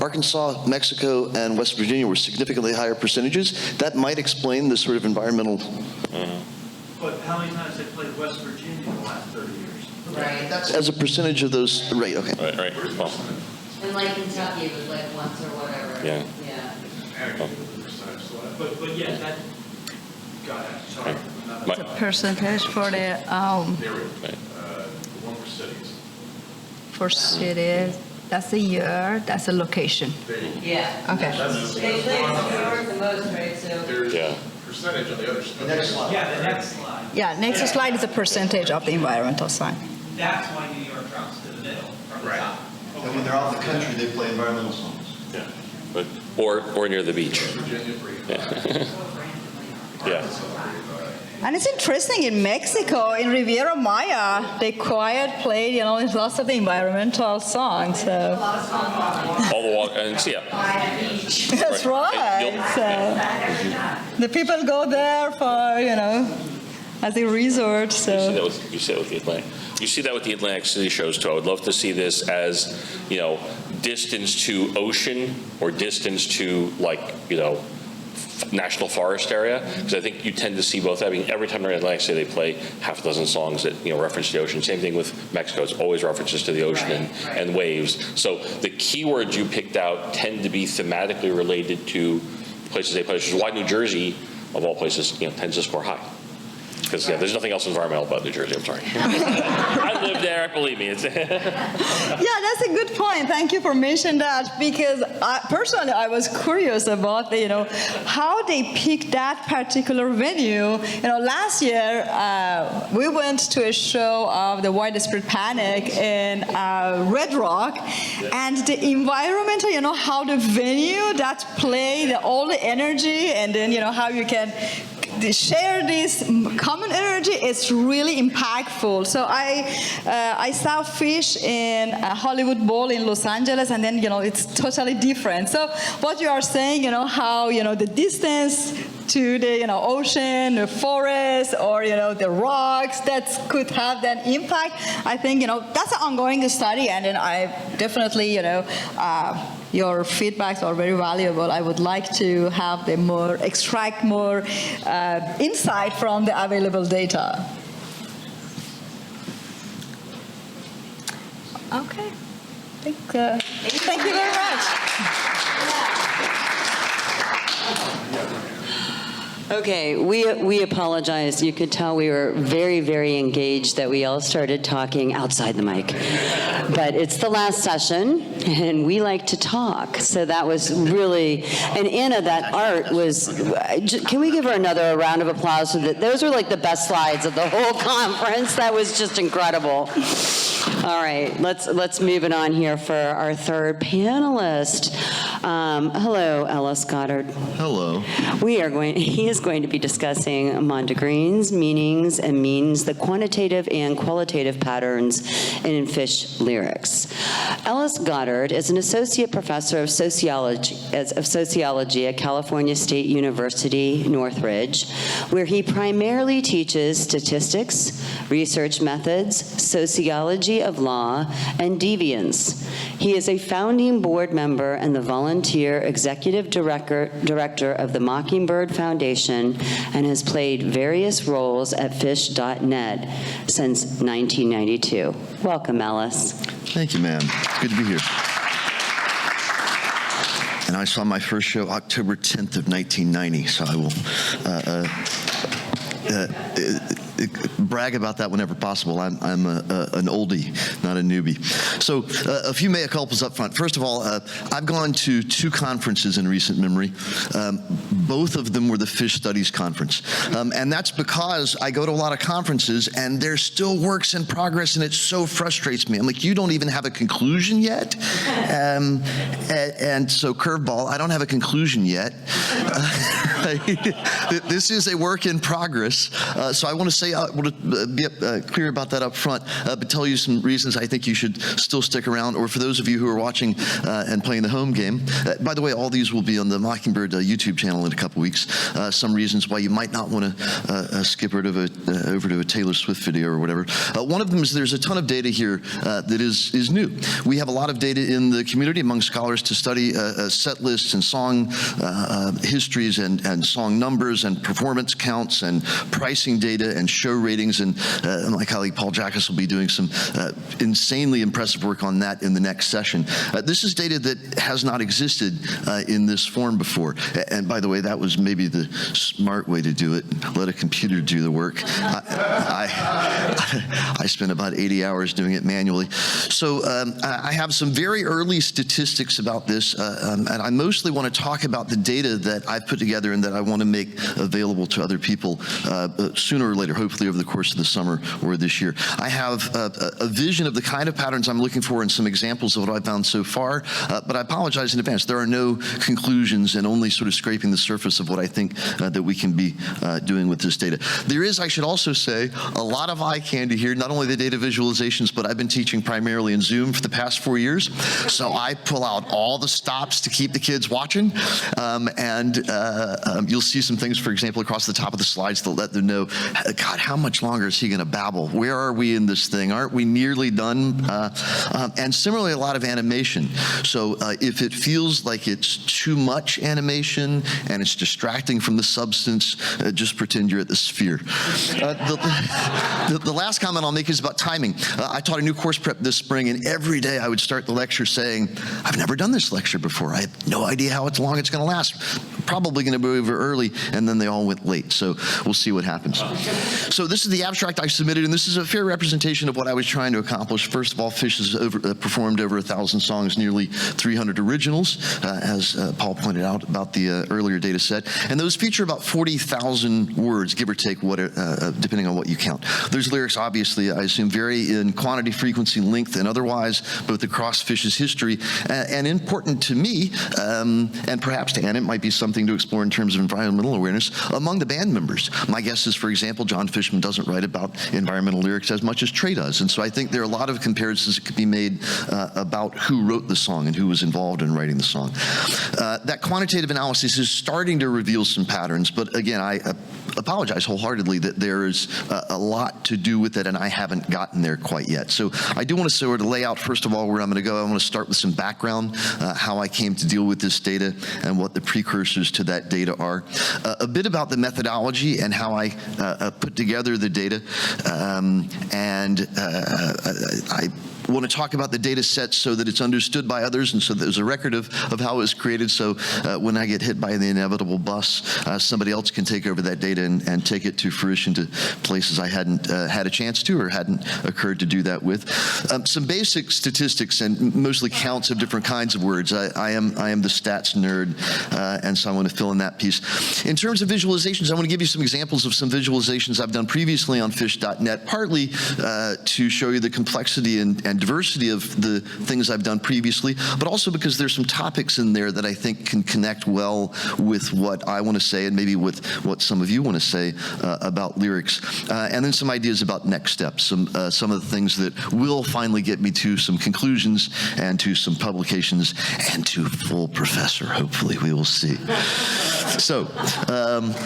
Arkansas, Mexico, and West Virginia were significantly higher percentages. That might explain the sort of environmental. But how many times they played West Virginia in the last 30 years? Right. That's as a percentage of those. Right. Okay. Right. Well, And like Kentucky, it was like once or whatever. Yeah. But yeah, that. Got it. Sorry. It's a percentage for the one for cities. for cities. That's the year. That's the location. Yeah. Okay. They played the most, right? So. There's Yeah, the next slide. Yeah, next slide is a percentage of the environmental sign. That's why New York drops to the middle from the top. And when they're out in the country, they play environmental songs. Yeah. But or near the beach. Yeah. Yeah. And it's interesting, in Mexico, in Riviera Maya, they quiet played, lots of the environmental songs. So. All the walk and yeah. That's right. So the people go there for, as a resort. So. You see that with the Atlantic. You see that with the Atlantic City shows too. I would love to see this as, distance to ocean or distance to national forest area, because I think you tend to see both. I mean, every time they're in Atlantic City, they play half a dozen songs that reference the ocean. Same thing with Mexico; it's always references to the ocean and waves. So the keywords you picked out tend to be thematically related to places they play, which is why New Jersey, of all places, tends to score high. Because there's nothing else environmental about New Jersey. I'm sorry. I live there. Believe me. It's Yeah, that's a good point. Thank you for mentioning that, because personally I was curious about how they picked that particular venue. Last year we went to a show of the Widespread Panic in Red Rock, and the environmental, how the venue that played all the energy, and then how you can share this common energy is really impactful. So I saw Phish in Hollywood Bowl in Los Angeles, and then it's totally different. So what you are saying, how the distance to the ocean, the forest, or the rocks that could have that impact. I think that's an ongoing study, and then I definitely your feedbacks are very valuable. I would like to have extract more insight from the available data. Okay. Thank you very much. Okay, we apologize. You could tell we were very, very engaged that we all started talking outside the mic. But it's the last session, and we like to talk. So that was really, and Anna, that art was, can we give her another round of applause? Those were like the best slides of the whole conference. That was just incredible. All right, let's move it on here for our third panelist. Hello, Ellis Godard. Hello. He is going to be discussing Mondegreens, meanings and means, the quantitative and qualitative patterns in Phish lyrics. Ellis Godard is an associate professor of sociology at California State University, Northridge, where he primarily teaches statistics, research methods, sociology of law, and deviance. He is a founding board member and the volunteer executive director of the Mockingbird Foundation, and has played various roles at Phish.net since 1992. Welcome, Ellis. Thank you, ma'am. It's good to be here. And I saw my first show October 10th of 1990, so I will brag about that whenever possible. I'm an oldie, not a newbie. So a few mea culpas up front. First of all, I've gone to 2 conferences in recent memory. Both of them were the Phish Studies conference. And that's because I go to a lot of conferences and there's still works in progress, and it so frustrates me. I'm like, you don't even have a conclusion yet? And so curveball, I don't have a conclusion yet. This is a work in progress. So I want to say, I want to be clear about that up front, but tell you some reasons I think you should still stick around, or for those of you who are watching and playing the home game. By the way, all these will be on the Mockingbird YouTube channel in a couple weeks. Some reasons why you might not want to skip over to a Taylor Swift video or whatever. One of them is there's a ton of data here that is new. We have a lot of data in the community among scholars to study set lists and song histories and song numbers and performance counts and pricing data and show ratings. And my colleague Paul Jackas will be doing some insanely impressive work on that in the next session. This is data that has not existed in this form before. And by the way, that was maybe the smart way to do it. Let a computer do the work. I spent about 80 hours doing it manually. So I have some very early statistics about this, and I mostly want to talk about the data that I've put together and that I want to make available to other people sooner or later, hopefully over the course of the summer or this year. I have a vision of the kind of patterns I'm looking for and some examples of what I've found so far, but I apologize in advance. There are no conclusions and only sort of scraping the surface of what I think that we can be doing with this data. There is, I should also say, a lot of eye candy here, not only the data visualizations, but I've been teaching primarily in Zoom for the past 4 years, so I pull out all the stops to keep the kids watching, and you'll see some things, for example, across the top of the slides that let them know, God, how much longer is he going to babble? Where are we in this thing? Aren't we nearly done? And similarly, a lot of animation. So if it feels like it's too much animation and it's distracting from the substance, just pretend you're at the sphere. The last comment I'll make is about timing. I taught a new course prep this spring, and every day I would start the lecture saying, I've never done this lecture before. I have no idea how long it's going to last. Probably going to be over early, and then they all went late. So we'll see what happens. So this is the abstract I submitted, and this is a fair representation of what I was trying to accomplish. First of all, Phish has performed over 1,000 songs, nearly 300 originals, as Paul pointed out about the earlier data set. And those feature about 40,000 words, give or take, depending on what you count. There's lyrics, obviously, I assume, vary in quantity, frequency, length, and otherwise, both across Phish's history. And important to me, and perhaps to Anna, it might be something to explore in terms of environmental awareness among the band members. My guess is, for example, John Fishman doesn't write about environmental lyrics as much as Trey does. And so I think there are a lot of comparisons that could be made about who wrote the song and who was involved in writing the song. That quantitative analysis is starting to reveal some patterns, but again, I apologize wholeheartedly that there is a lot to do with it, and I haven't gotten there quite yet. So I do want to sort of lay out, first of all, where I'm going to go. I want to start with some background, how I came to deal with this data and what the precursors to that data are. A bit about the methodology and how I put together the data, I want to talk about the data set so that it's understood by others and so there's a record of how it was created, so when I get hit by the inevitable bus, somebody else can take over that data and take it to fruition to places I hadn't had a chance to or hadn't occurred to do that with. Some basic statistics and mostly counts of different kinds of words. I am the stats nerd, and so I want to fill in that piece. In terms of visualizations, I want to give you some examples of some visualizations I've done previously on Phish.net, partly to show you the complexity and diversity of the things I've done previously, but also because there's some topics in there that I think can connect well with what I want to say and maybe with what some of you want to say about lyrics. And then some ideas about next steps, some of the things that will finally get me to some conclusions and to some publications and to full professor, hopefully, we will see. So,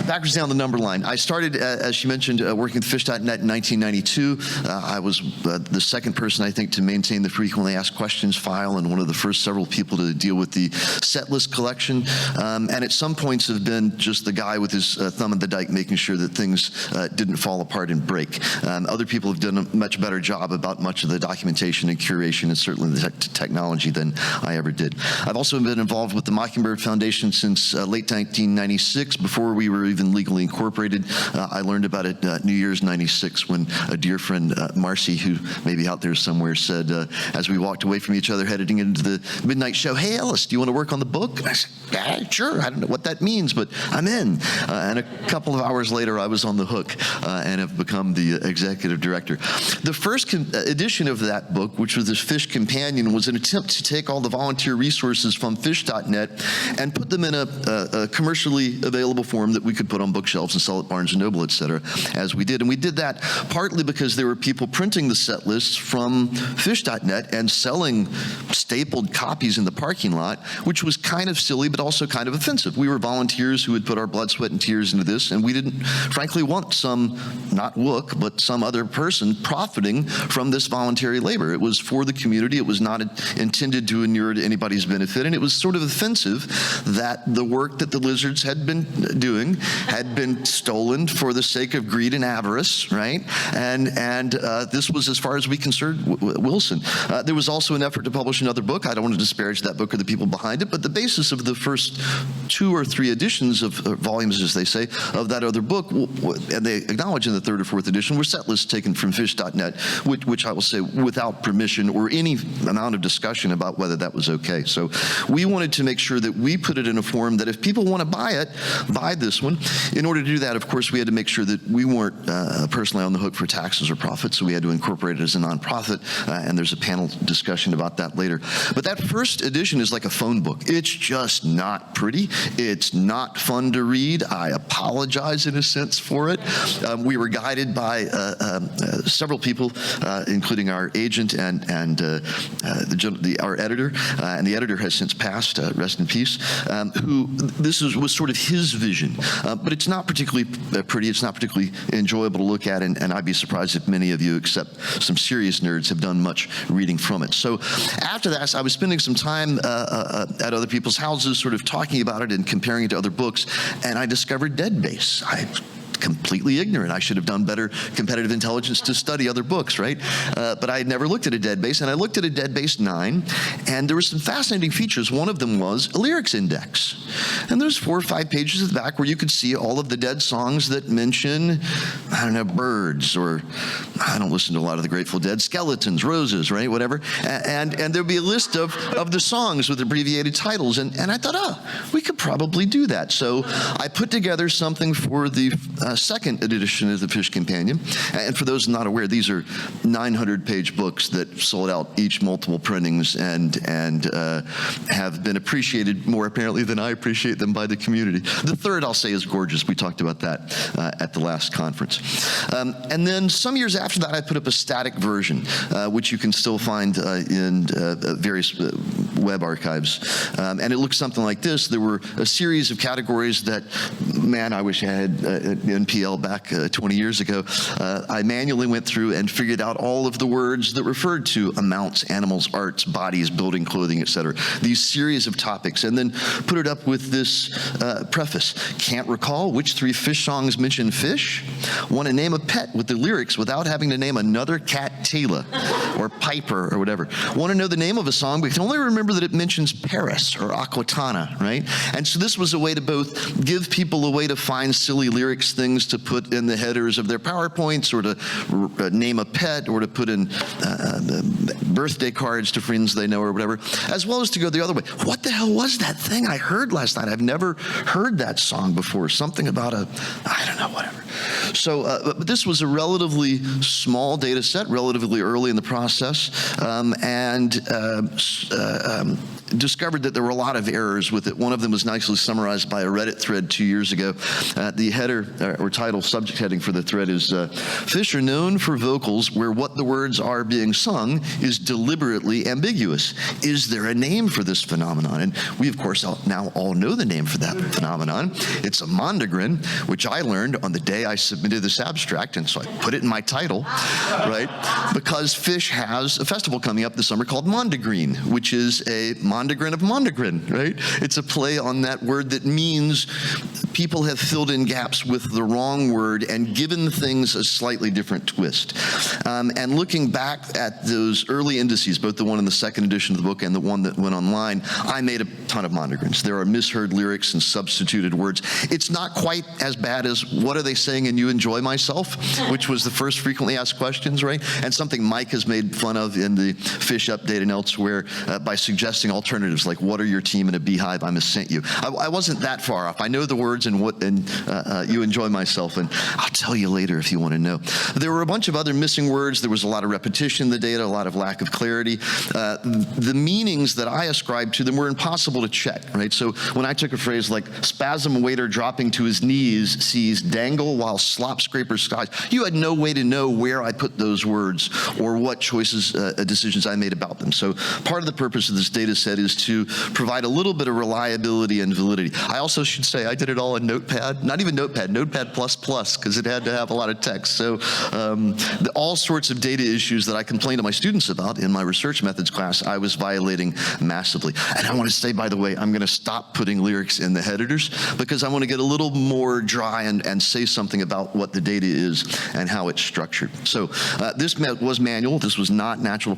backwards down the number line. I started, as she mentioned, working with Phish.net in 1992. I was the second person, I think, to maintain the frequently asked questions file and one of the first several people to deal with the set list collection. And at some points have been just the guy with his thumb in the dike making sure that things didn't fall apart and break. Other people have done a much better job about much of the documentation and curation and certainly the technology than I ever did. I've also been involved with the Mockingbird Foundation since late 1996, before we were even legally incorporated. I learned about it New Year's '96 when a dear friend, Marcy, who may be out there somewhere, said, said, as we walked away from each other heading into the midnight show, "Hey, Ellis, do you want to work on the book?" And I said, "Yeah, sure. I don't know what that means, but I'm in." And a couple of hours later, I was on the hook and have become the executive director. The first edition of that book, which was the Phish Companion, was an attempt to take all the volunteer resources from Phish.net and put them in a commercially available form that we could put on bookshelves and sell at Barnes & Noble, et cetera, as we did. And we did that partly because there were people printing the set lists from Phish.net and selling stapled copies in the parking lot, which was kind of silly, but also kind of offensive. We were volunteers who had put our blood, sweat, and tears into this, and we didn't, frankly, want some, not Wook, but some other person profiting from this voluntary labor. It was for the community. It was not intended to inure to anybody's benefit, and it was sort of offensive that the work that the Lizards had been doing had been stolen for the sake of greed and avarice, right? And this was, as far as we concerned, Wilson. There was also an effort to publish another book. I don't want to disparage that book or the people behind it, but the basis of the first 2 or 3 editions of volumes, as they say, of that other book, and they acknowledge in the 3rd or 4th edition, were set lists taken from Phish.net, which I will say without permission or any amount of discussion about whether that was okay. So we wanted to make sure that we put it in a form that if people want to buy it, buy this one. In order to do that, of course, we had to make sure that we weren't personally on the hook for taxes or profits, so we had to incorporate it as a nonprofit, and there's a panel discussion about that later. But that first edition is like a phone book. It's just not pretty. It's not fun to read. I apologize in a sense for it. We were guided by several people, including our agent and our editor, and the editor has since passed, rest in peace, who this was sort of his vision. But it's not particularly pretty. It's not particularly enjoyable to look at, and I'd be surprised if many of you, except some serious nerds, have done much reading from it. So after that, I was spending some time at other people's houses sort of talking about it and comparing it to other books, and I discovered Dead Base. Completely ignorant. I should have done better competitive intelligence to study other books, right? But I had never looked at a Dead Base, and I looked at a Dead Base 9, and there were some fascinating features. One of them was a lyrics index. And there's 4 or 5 pages at the back where you could see all of the Dead songs that mention, I don't know, birds, or I don't listen to a lot of the Grateful Dead, skeletons, roses, right, whatever. And there'd be a list of the songs with abbreviated titles, and I thought, oh, we could probably do that. So I put together something for the second edition of the Phish Companion. And for those not aware, these are 900-page books that sold out each multiple printings and have been appreciated more apparently than I appreciate them by the community. The third, I'll say, is gorgeous. We talked about that at the last conference. And then some years after that, I put up a static version, which you can still find in various web archives. And it looks something like this. There were a series of categories that, man, I wish I had NPL back 20 years ago. I manually went through and figured out all of the words that referred to amounts, animals, arts, bodies, building, clothing, etc. These series of topics, and then put it up with this preface. Can't recall which 3 Phish songs mention fish? Want to name a pet with the lyrics without having to name another cat Taylor or Piper or whatever. Want to know the name of a song, but can only remember that it mentions Paris or Aquatana, right? And so this was a way to both give people a way to find silly lyrics, things to put in the headers of their PowerPoints, or to name a pet, or to put in birthday cards to friends they know or whatever, as well as to go the other way. What the hell was that thing I heard last night? I've never heard that song before. Something about I don't know, whatever. So, but this was a relatively small data set, relatively early in the process, and discovered that there were a lot of errors with it. One of them was nicely summarized by a Reddit thread 2 years ago. The header or title subject heading for the thread is Phish are known for vocals where what the words are being sung is deliberately ambiguous. Is there a name for this phenomenon? And we, of course, now all know the name for that phenomenon. It's a Mondegren, which I learned on the day I submitted this abstract, and so I put it in my title, right? Because Phish has a festival coming up this summer called Mondegreens, which is a Mondegren of Mondegren, right? It's a play on that word that means people have filled in gaps with the wrong word and given things a slightly different twist. And looking back at those early indices, both the one in the second edition of the book and the one that went online, I made a ton of Mondegreens. There are misheard lyrics and substituted words. It's not quite as bad as what are they saying saying, and you enjoy myself, which was the first frequently asked questions, right? And something Mike has made fun of in the Phish update and elsewhere by suggesting alternatives like, what are your team in a beehive? I must sent you. I wasn't that far off. I know the words and you enjoy myself, and I'll tell you later if you want to know. There were a bunch of other missing words. There was a lot of repetition in the data, a lot of lack of clarity. The meanings that I ascribed to them were impossible to check, right? So when I took a phrase like spasm waiter dropping to his knees sees dangle while slop scraper skies, you had no way to know where I put those words or what choices, decisions I made about them. So part of the purpose of this data set is to provide a little bit of reliability and validity. I also should say I did it all in Notepad, not even Notepad, Notepad++, because it had to have a lot of text. So all sorts of data issues that I complained to my students about in my research methods class, I was violating massively. And I want to say, by the way, I'm going to stop putting lyrics in the headers because I want to get a little more dry and say something about what the data is and how it's structured. So this was manual. This was not natural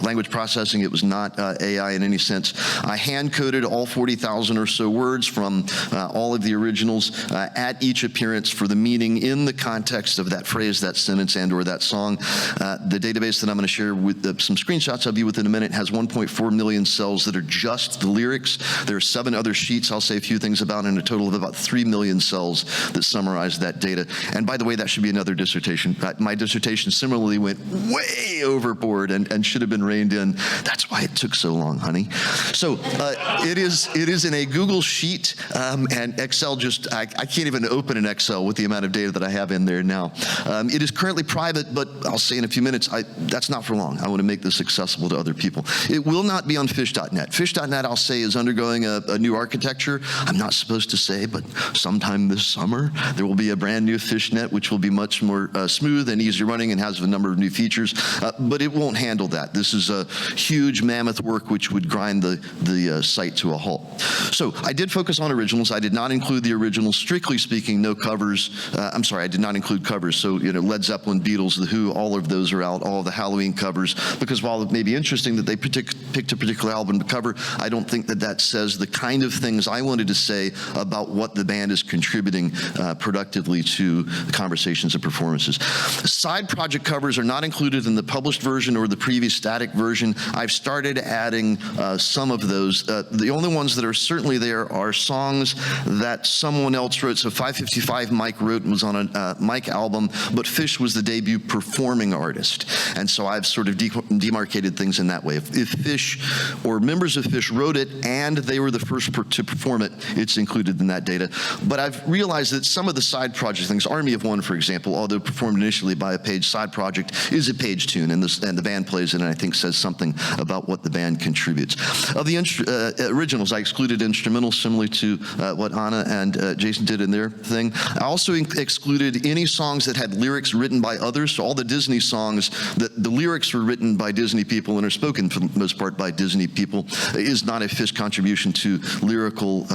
language processing. It was not AI in any sense. I hand-coded all 40,000 or so words from all of the originals at each appearance for the meaning in the context of that phrase, that sentence, and or that song. The database that I'm going to share with some screenshots of you within a minute has 1.4 million cells that are just the lyrics. There are 7 other sheets I'll say a few things about, and a total of about 3 million cells that summarize that data. And by the way, that should be another dissertation. My dissertation similarly went way overboard and should have been reined in. That's why it took so long, honey. So it is in a Google Sheet, and Excel just, I can't even open an Excel with the amount of data that I have in there now. It is currently private, but I'll say in a few minutes, that's not for long. I want to make this accessible to other people. It will not be on Phish.net. Phish.net, I'll say, is undergoing a new architecture. I'm not supposed to say, but sometime this summer, there will be a brand new PhishNet, which will be much more smooth and easier running and has a number of new features, but it won't handle that. This is a huge mammoth work which would grind the site to a halt. So I did focus on originals. I did not include the originals. Strictly speaking, no covers. I'm sorry, I did not include covers. So, Led Zeppelin, Beatles, The Who, all of those are out, all of the Halloween covers, because while it may be interesting that they picked a particular album to cover, I don't think that says the kind of things I wanted to say about what the band is contributing productively to the conversations and performances. Side project covers are not included in the published version or the previous static version. I've started adding some of those. The only ones that are certainly there are songs that someone else wrote. So 555 Mike wrote and was on a Mike album, but Phish was the debut performing artist. And so I've sort of demarcated things in that way. If Phish or members of Phish wrote it and they were the first to perform it, it's included in that data. But I've realized that some of the side project things, Army of One, for example, although performed initially by a page side project, is a page tune, and the band plays it and I think says something about what the band contributes. Of the originals, I excluded instrumentals, similarly to what Anna and Jason did in their thing. I also excluded any songs that had lyrics written by others. So all the Disney songs, the lyrics were written by Disney people and are spoken for the most part by Disney people, is not a Phish contribution to lyrical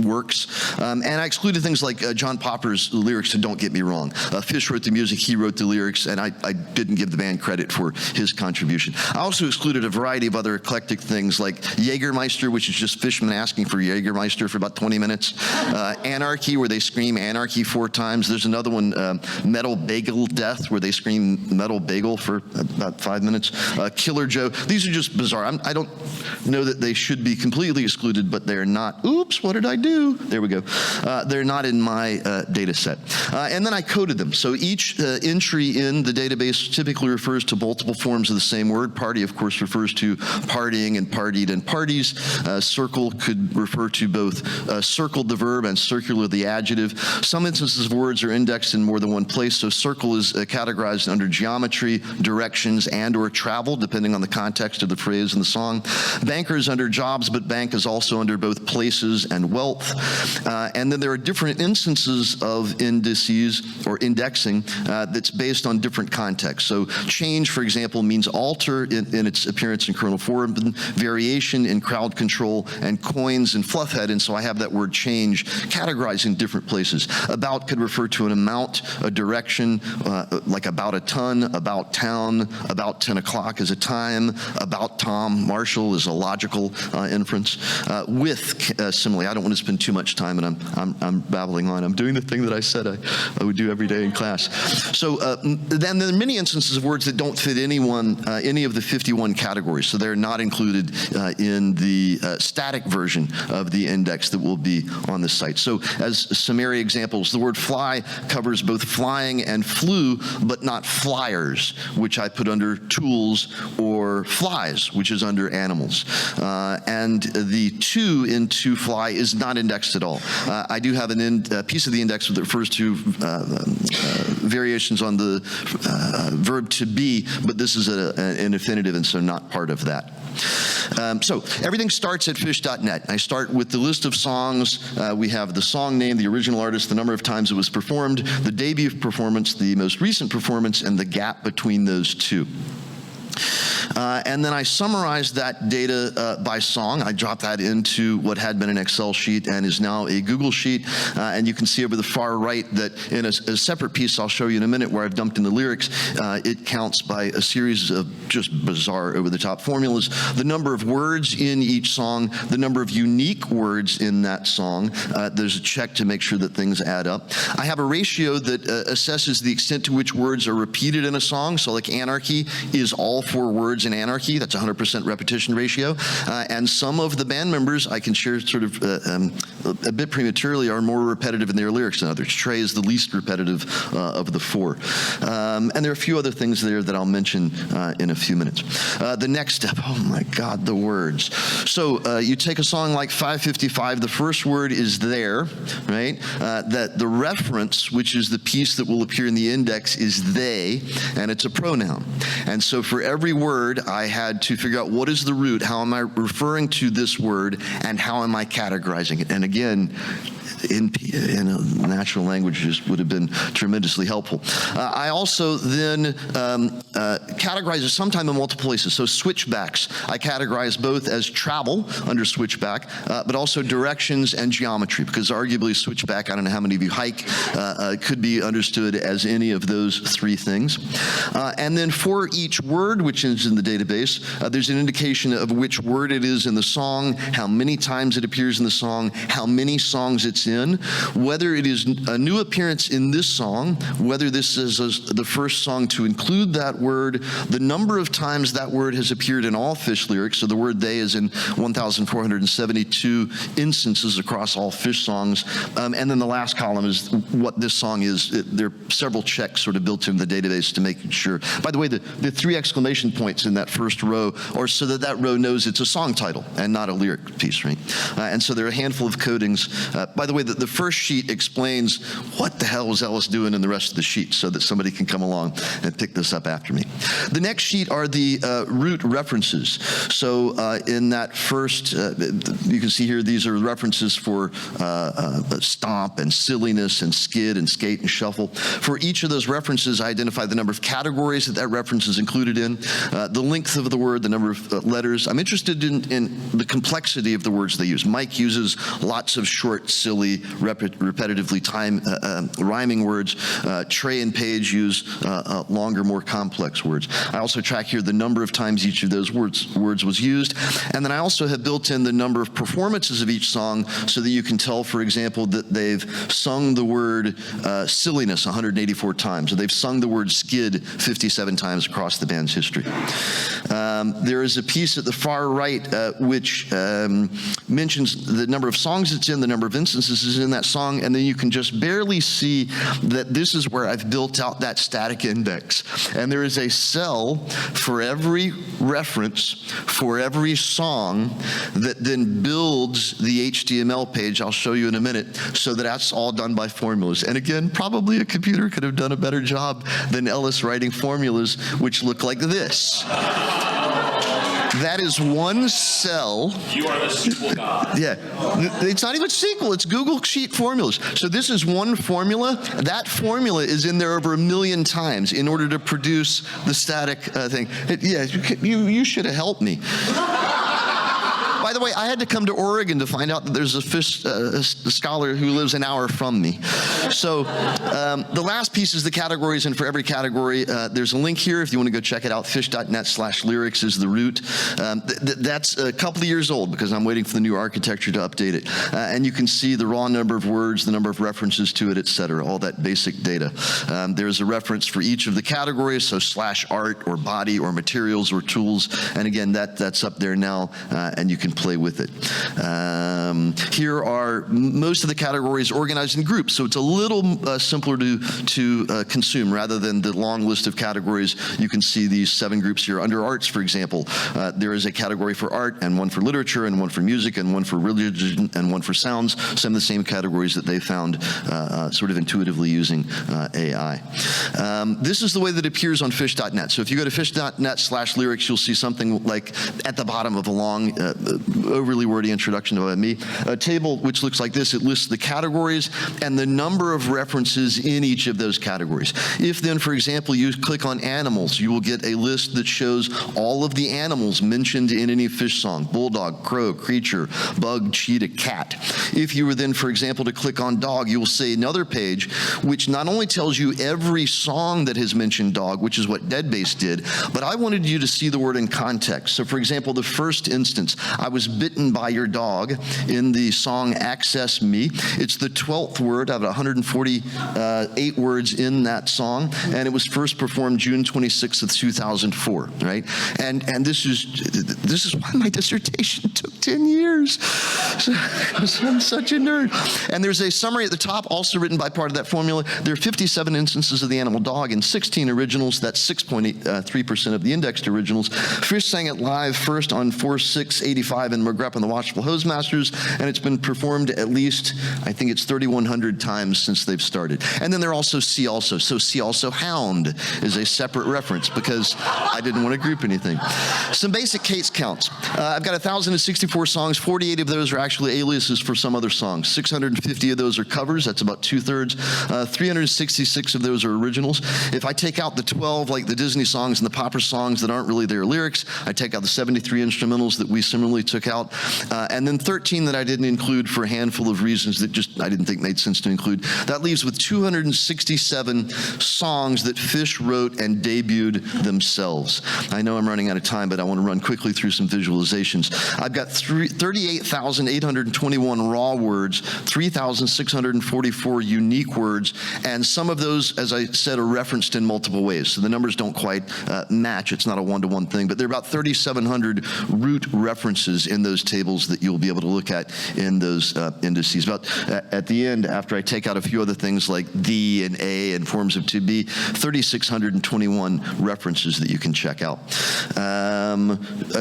works. And I excluded things like John Popper's lyrics, so don't get me wrong. Phish wrote the music, he wrote the lyrics, and I didn't give the band credit for his contribution. I also excluded a variety of other eclectic things like Jägermeister, which is just Fishman asking for Jägermeister for about 20 minutes. Anarchy, where they scream anarchy 4 times. There's another one, Metal Bagel Death, where they scream metal bagel for about 5 minutes. Killer Joe. These are just bizarre. I don't know that they should be completely excluded, but they're not. Oops, what did I do? There we go. They're not in my data set. And then I coded them. So each entry in the database typically refers to multiple forms of the same word. Party, of course, refers to partying and partied and parties. Circle could refer to both circled the verb and circular the adjective. Some instances of words are indexed in more than one place. So circle is categorized under geometry, directions, and or travel, depending on the context of the phrase in the song. Banker is under jobs, but bank is also under both places and wealth. And then there are different instances of indices or indexing that's based on different contexts. So change, for example, means alter in its appearance in kernel form, variation in crowd control, and coins in fluffhead. And so I have that word change categorized in different places. About could refer to an amount, a direction, like about a ton, about town, about 10 o'clock is a time, about Tom Marshall is a logical inference. With, similarly, I don't want to spend too much time, and I'm babbling on. I'm doing the thing that I said I would do every day in class. So then there are many instances of words that don't fit any of the 51 categories. So they're not included in the static version of the index that will be on the site. So as summary examples, the word fly covers both flying and flew, but not flyers, which I put under tools, or flies, which is under animals. And the to in to fly is not indexed at all. I do have a piece of the index that refers to variations on the verb to be, but this is an infinitive, and so not part of that. So everything starts at phish.net. I start with the list of songs. We have the song name, the original artist, the number of times it was performed, the debut performance, the most recent performance, and the gap between those two. And then I summarize that data by song. I drop that into what had been an Excel sheet and is now a Google sheet. And you can see over the far right that in a separate piece I'll show you in a minute where I've dumped in the lyrics, it counts by a series of just bizarre over-the-top formulas. The number of words in each song, the number of unique words in that song. There's a check to make sure that things add up. I have a ratio that assesses the extent to which words are repeated in a song. So like anarchy is all 4 words in anarchy. That's 100% repetition ratio. And some of the band members, I can share sort of a bit prematurely, are more repetitive in their lyrics than others. Trey is the least repetitive of the 4. And there are a few other things there that I'll mention in a few minutes. The next step, oh my God, the words. So you take a song like 555, the first word is there, right? That the reference, which is the piece that will appear in the index, is they, and it's a pronoun. And so for every word, I had to figure out what is the root, how am I referring to this word, and how am I categorizing it. And again, in a natural language just would have been tremendously helpful. I also then categorize it sometime in multiple places. So switchbacks, I categorize both as travel under switchback, but also directions and geometry, because arguably switchback, I don't know how many of you hike, could be understood as any of those 3 things. And then for each word which is in the database, there's an indication of which word it is in the song, how many times it appears in the song, how many songs it's in, whether it is a new appearance in this song, whether this is the first song to include that word, the number of times that word has appeared in all Phish lyrics. So the word they is in 1,472 instances across all Phish songs. And then the last column is what this song is. There are several checks sort of built in the database to make sure. By the way, the 3 exclamation points in that first row are so that that row knows it's a song title and not a lyric piece, right? And so there are a handful of codings. By the way, the first sheet explains what the hell was Ellis doing in the rest of the sheet so that somebody can come along and pick this up after me. The next sheet are the root references. So in that first, you can see here, these are references for stomp and silliness and skid and skate and shuffle. For each of those references, I identify the number of categories that reference is included in, the length of the word, the number of letters. I'm interested in the complexity of the words they use. Mike uses lots of short, silly, repetitively rhyming words. Trey and Paige use longer, more complex words. I also track here the number of times each of those words was used. And then I also have built in the number of performances of each song so that you can tell, for example, that they've sung the word silliness 184 times, or they've sung the word skid 57 times across the band's history. There is a piece at the far right which mentions the number of songs it's in, the number of instances is in that song, and then you can just barely see that this is where I've built out that static index. And there is a cell for every reference, for every song, that then builds the HTML page, I'll show you in a minute, so that that's all done by formulas. And again, probably a computer could have done a better job than Ellis writing formulas which look like this. That is one cell. You are the SQL god. Yeah. It's not even SQL. It's Google Sheet formulas. So this is one formula. That formula is in there over 1 million times in order to produce the static thing. You should have helped me. By the way, I had to come to Oregon to find out that there's a Phish scholar who lives an hour from me. So the last piece is the categories, and for every category, there's a link here if you want to go check it out. Phish.net/lyrics is the root. That's a couple of years old because I'm waiting for the new architecture to update it. And you can see the raw number of words, the number of references to it, et cetera, all that basic data. There's a reference for each of the categories, so /art or body or materials or tools. And again, that's up there now, and you can play with it. Here are most of the categories organized in groups, so it's a little simpler to consume. Rather than the long list of categories, you can see these 7 groups here. Under arts, for example, there is a category for art, and one for literature, and one for music, and one for religion, and one for sounds, some of the same categories that they found sort of intuitively using AI. This is the way that it appears on Phish.net. So if you go to Phish.net/lyrics, you'll see something like at the bottom of a long, overly wordy introduction about me, a table which looks like this. It lists the categories and the number of references in each of those categories. If then, for example, you click on animals, you will get a list that shows all of the animals mentioned in any Phish song: bulldog, crow, creature, bug, cheetah, cat. If you were then, for example, to click on dog, you will see another page which not only tells you every song that has mentioned dog, which is what Deadbase did, but I wanted you to see the word in context. So for example, the first instance, I was bitten by your dog, in the song Access Me. It's the 12th word out of 148 words in that song, and it was first performed June 26th of 2004, right? And this is why my dissertation took 10 years. I'm such a nerd. And there's a summary at the top, also written by part of that formula. There are 57 instances of the animal dog and 16 originals. That's 6.3% of the indexed originals. Phish sang it live first on 4/6/85 in McGrupp and the Watchful Hosemasters, and it's been performed at least, I think it's 3,100 times since they've started. And then they're also See Also. So See Also Hound is a separate reference because I didn't want to group anything. Some basic case counts. I've got 1,064 songs. 48 of those are actually aliases for some other songs. 650 of those are covers. That's about 2/3. 366 of those are originals. If I take out the 12, like the Disney songs and the Popper songs that aren't really their lyrics, I take out the 73 instrumentals that we similarly took out, and then 13 that I didn't include for a handful of reasons that just I didn't think made sense to include. That leaves with 267 songs that Phish wrote and debuted themselves. I know I'm running out of time, but I want to run quickly through some visualizations. I've got 38,821 raw words, 3,644 unique words, and some of those, as I said, are referenced in multiple ways. So the numbers don't quite match. It's not a one-to-one thing, but there are about 3,700 root references in those tables that you'll be able to look at in those indices. About at the end, after I take out a few other things like the and a and forms of to be, 3,621 references that you can check out.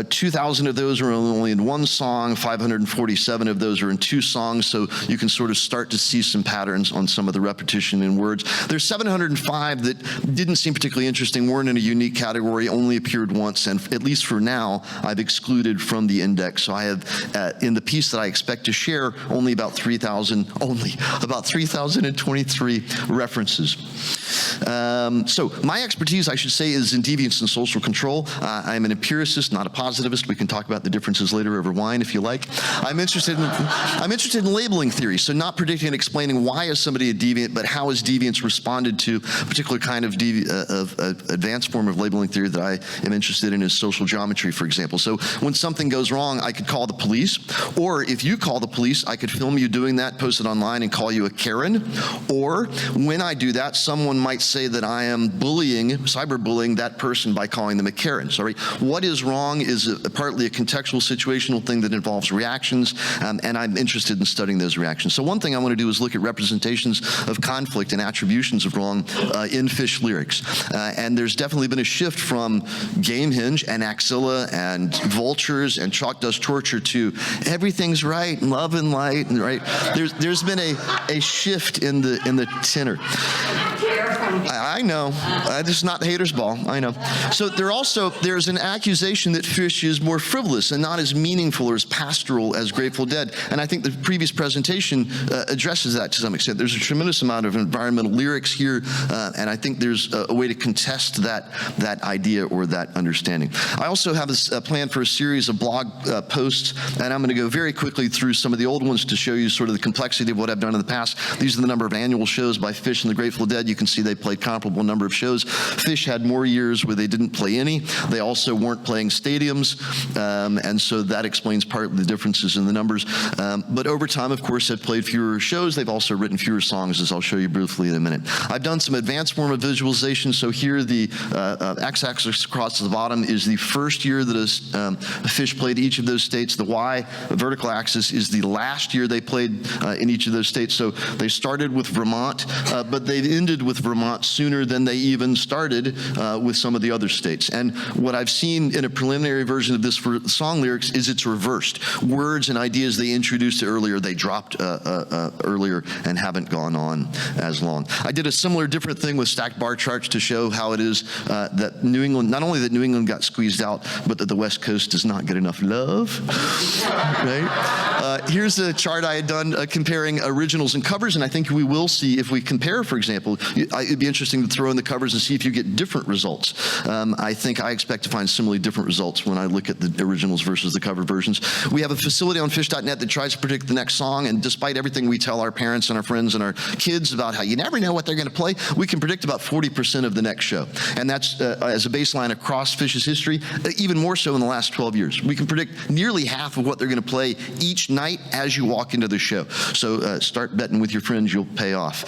2,000 of those are only in one song, 547 of those are in 2 songs, so you can sort of start to see some patterns on some of the repetition in words. There's 705 that didn't seem particularly interesting, weren't in a unique category, only appeared once, and at least for now, I've excluded from the index. So I have, in the piece that I expect to share, only about 3,023 references. So my expertise, I should say, is in deviance and social control. I'm an empiricist, not a positivist. We can talk about the differences later over wine if you like. I'm interested in labeling theory, so not predicting and explaining why is somebody a deviant, but how is deviance responded to. A particular kind of advanced form of labeling theory that I am interested in is social geometry, for example. So when something goes wrong, I could call the police, or if you call the police, I could film you doing that, post it online, and call you a Karen. Or when I do that, someone might say that I am cyberbullying that person by calling them a Karen. Sorry, what is wrong is partly a contextual situational thing that involves reactions, and I'm interested in studying those reactions. So one thing I want to do is look at representations of conflict and attributions of wrong in Phish lyrics. And there's definitely been a shift from Gamehenge and Axilla and Vultures and Chalk Dust Torture to everything's right, love and light, right? There's been a shift in the tenor. I know. This is not the haters' ball. I know. So there's an accusation that Phish is more frivolous and not as meaningful or as pastoral as Grateful Dead. And I think the previous presentation addresses that to some extent. There's a tremendous amount of environmental lyrics here, and I think there's a way to contest that idea or that understanding. I also have a plan for a series of blog posts, and I'm going to go very quickly through some of the old ones to show you sort of the complexity of what I've done in the past. These are the number of annual shows by Phish and the Grateful Dead. You can see they played comparable number of shows. Phish had more years where they didn't play any. They also weren't playing stadiums, and so that explains part of the differences in the numbers. But over time, of course, have played fewer shows. They've also written fewer songs, as I'll show you briefly in a minute. I've done some advanced form of visualization. So here, the x-axis across the bottom is the first year that Phish played each of those states. The y, the vertical axis, is the last year they played in each of those states. So they started with Vermont, but they ended with Vermont sooner than they even started with some of the other states. And what I've seen in a preliminary version of this for song lyrics is it's reversed. Words and ideas they introduced earlier, they dropped earlier and haven't gone on as long. I did a similar different thing with stacked bar charts to show how it is that New England, not only that New England got squeezed out, but that the West Coast does not get enough love, right? Here's a chart I had done comparing originals and covers, and I think we will see if we compare, for example, it'd be interesting to throw in the covers and see if you get different results. I expect to find similarly different results when I look at the originals versus the cover versions. We have a facility on Phish.net that tries to predict the next song, and despite everything we tell our parents and our friends and our kids about how you never know what they're going to play, we can predict about 40% of the next show. And that's as a baseline across Phish's history, even more so in the last 12 years. We can predict nearly half of what they're going to play each night as you walk into the show. So start betting with your friends, you'll pay off.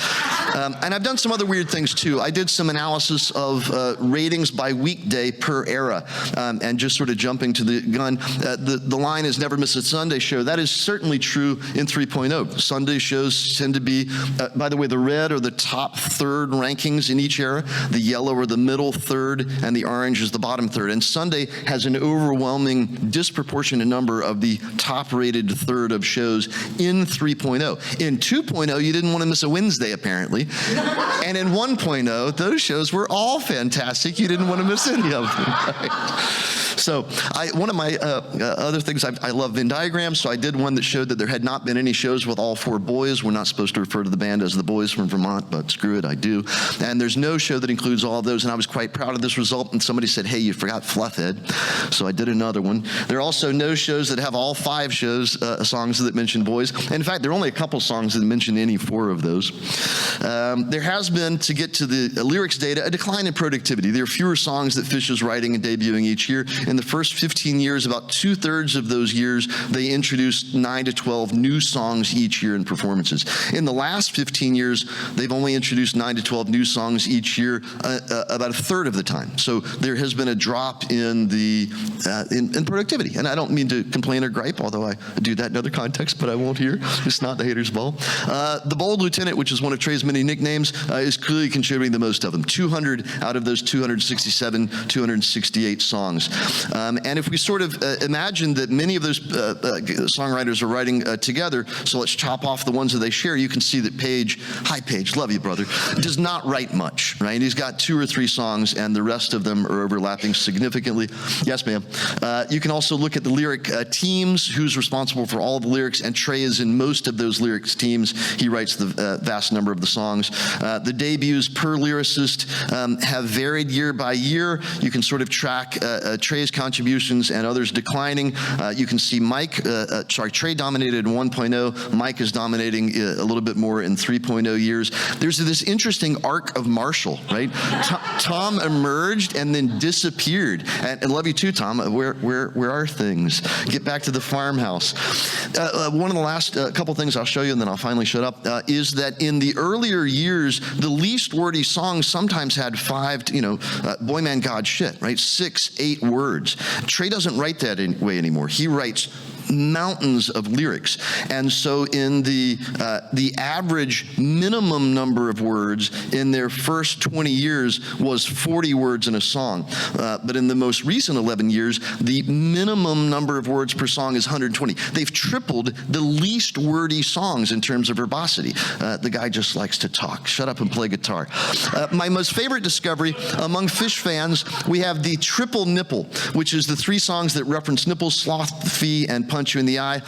And I've done some other weird things too. I did some analysis of ratings by weekday per era, and just sort of jumping to the gun. The line is never miss a Sunday show. That is certainly true in 3.0. Sunday shows tend to be, by the way, the red are the top third rankings in each era, the yellow are the middle third, and the orange is the bottom third. And Sunday has an overwhelming disproportionate number of the top rated third of shows in 3.0. In 2.0, you didn't want to miss a Wednesday, apparently. And in 1.0, those shows were all fantastic. You didn't want to miss any of them. Right? So one of my other things, I love Venn diagrams, so I did one that showed that there had not been any shows with all four boys. We're not supposed to refer to the band as the Boys from Vermont, but screw it, I do. And there's no show that includes all of those, and I was quite proud of this result, and somebody said, hey, you forgot Fluffhead, so I did another one. There are also no shows that have all 5 songs that mention boys. And in fact, there are only a couple songs that mention any 4 of those. There has been, to get to the lyrics data, a decline in productivity. There are fewer songs that Phish is writing and debuting each year. In the first 15 years, about 2/3 of those years, they introduced 9 to 12 new songs each year in performances. In the last 15 years, they've only introduced 9 to 12 new songs each year, about 1/3 of the time. So there has been a drop in in productivity. And I don't mean to complain or gripe, although I do that in other contexts, but I won't here. It's not the haters' ball. The Bold Lieutenant, which is one of Trey's many nicknames, is clearly contributing the most of them. 200 out of those 267, 268 songs. And if we sort of imagine that many of those songwriters are writing together, so let's chop off the ones that they share, you can see that Page, hi Page, love you brother, does not write much, right? He's got 2 or 3 songs and the rest of them are overlapping significantly. Yes, ma'am. You can also look at the lyric teams, who's responsible for all the lyrics, and Trey is in most of those lyrics teams. He writes the vast number of the songs. The debuts per lyricist have varied year by year. You can sort of track Trey's contributions and others declining. You can see Trey dominated in 1.0. Mike is dominating a little bit more in 3.0 years. There's this interesting arc of Marshall, right? Tom emerged and then disappeared. And love you too, Tom. Where are things? Get back to the farmhouse. One of the last couple things I'll show you, and then I'll finally shut up, is that in the earlier years, the least wordy songs sometimes had 5, boy, man, God, shit, right? 6, 8 words. Trey doesn't write that way anymore. He writes mountains of lyrics. And so in the average minimum number of words in their first 20 years was 40 words in a song. But in the most recent 11 years, the minimum number of words per song is 120. They've tripled the least wordy songs in terms of verbosity. The guy just likes to talk. Shut up and play guitar. My most favorite discovery among Phish fans, we have the triple nipple, which is the 3 songs that reference nipples, sloth, fee, and punch you in the eye.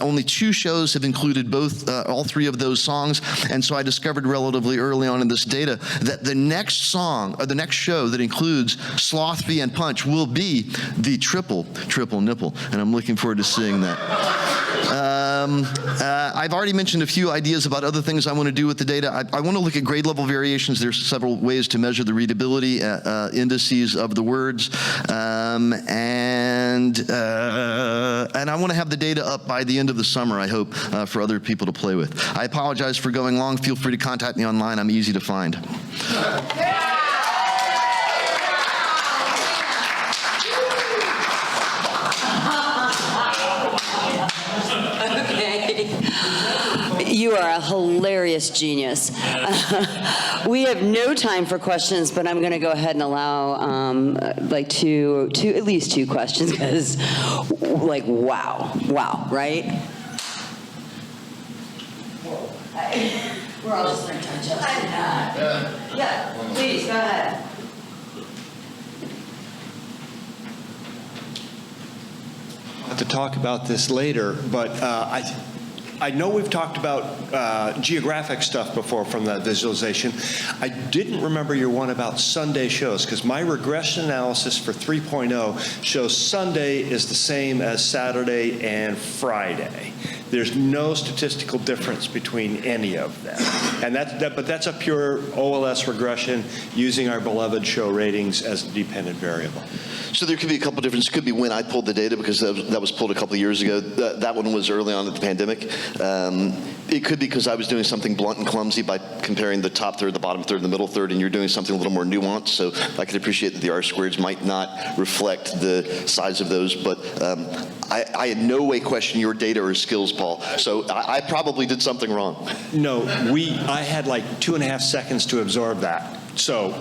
Only 2 shows have included all 3 of those songs, and so I discovered relatively early on in this data that the next song, or the next show that includes sloth, fee, and punch will be the triple nipple, and I'm looking forward to seeing that. I've already mentioned a few ideas about other things I want to do with the data. I want to look at grade level variations. There's several ways to measure the readability indices of the words, and I want to have the data up by the end of the summer, I hope, for other people to play with. I apologize for going long. Feel free to contact me online. I'm easy to find. You are a hilarious genius. We have no time for questions, but I'm going to go ahead and allow at least 2 questions, because, wow, right? We're all just learning to adjust to that. Yeah, please, go ahead. I'll have to talk about this later, but I know we've talked about geographic stuff before from that visualization. I didn't remember your one about Sunday shows, because my regression analysis for 3.0 shows Sunday is the same as Saturday and Friday. There's no statistical difference between any of them. And but that's a pure OLS regression using our beloved show ratings as a dependent variable. So there could be a couple differences. It could be when I pulled the data, because that was pulled a couple of years ago. That one was early on in the pandemic. It could be because I was doing something blunt and clumsy by comparing the top third, the bottom third, and the middle third, and you're doing something a little more nuanced. So I could appreciate that the R-squareds might not reflect the size of those, but I in no way question your data or skills, Paul. So I probably did something wrong. No, I had like 2.5 seconds to absorb that. So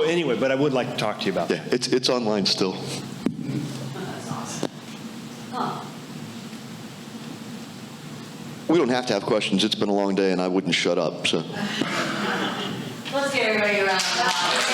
anyway, but I would like to talk to you about that. Yeah, it's online still. That's awesome. Huh. We don't have to have questions. It's been a long day, and I wouldn't shut up. So. Let's give everybody a round of applause.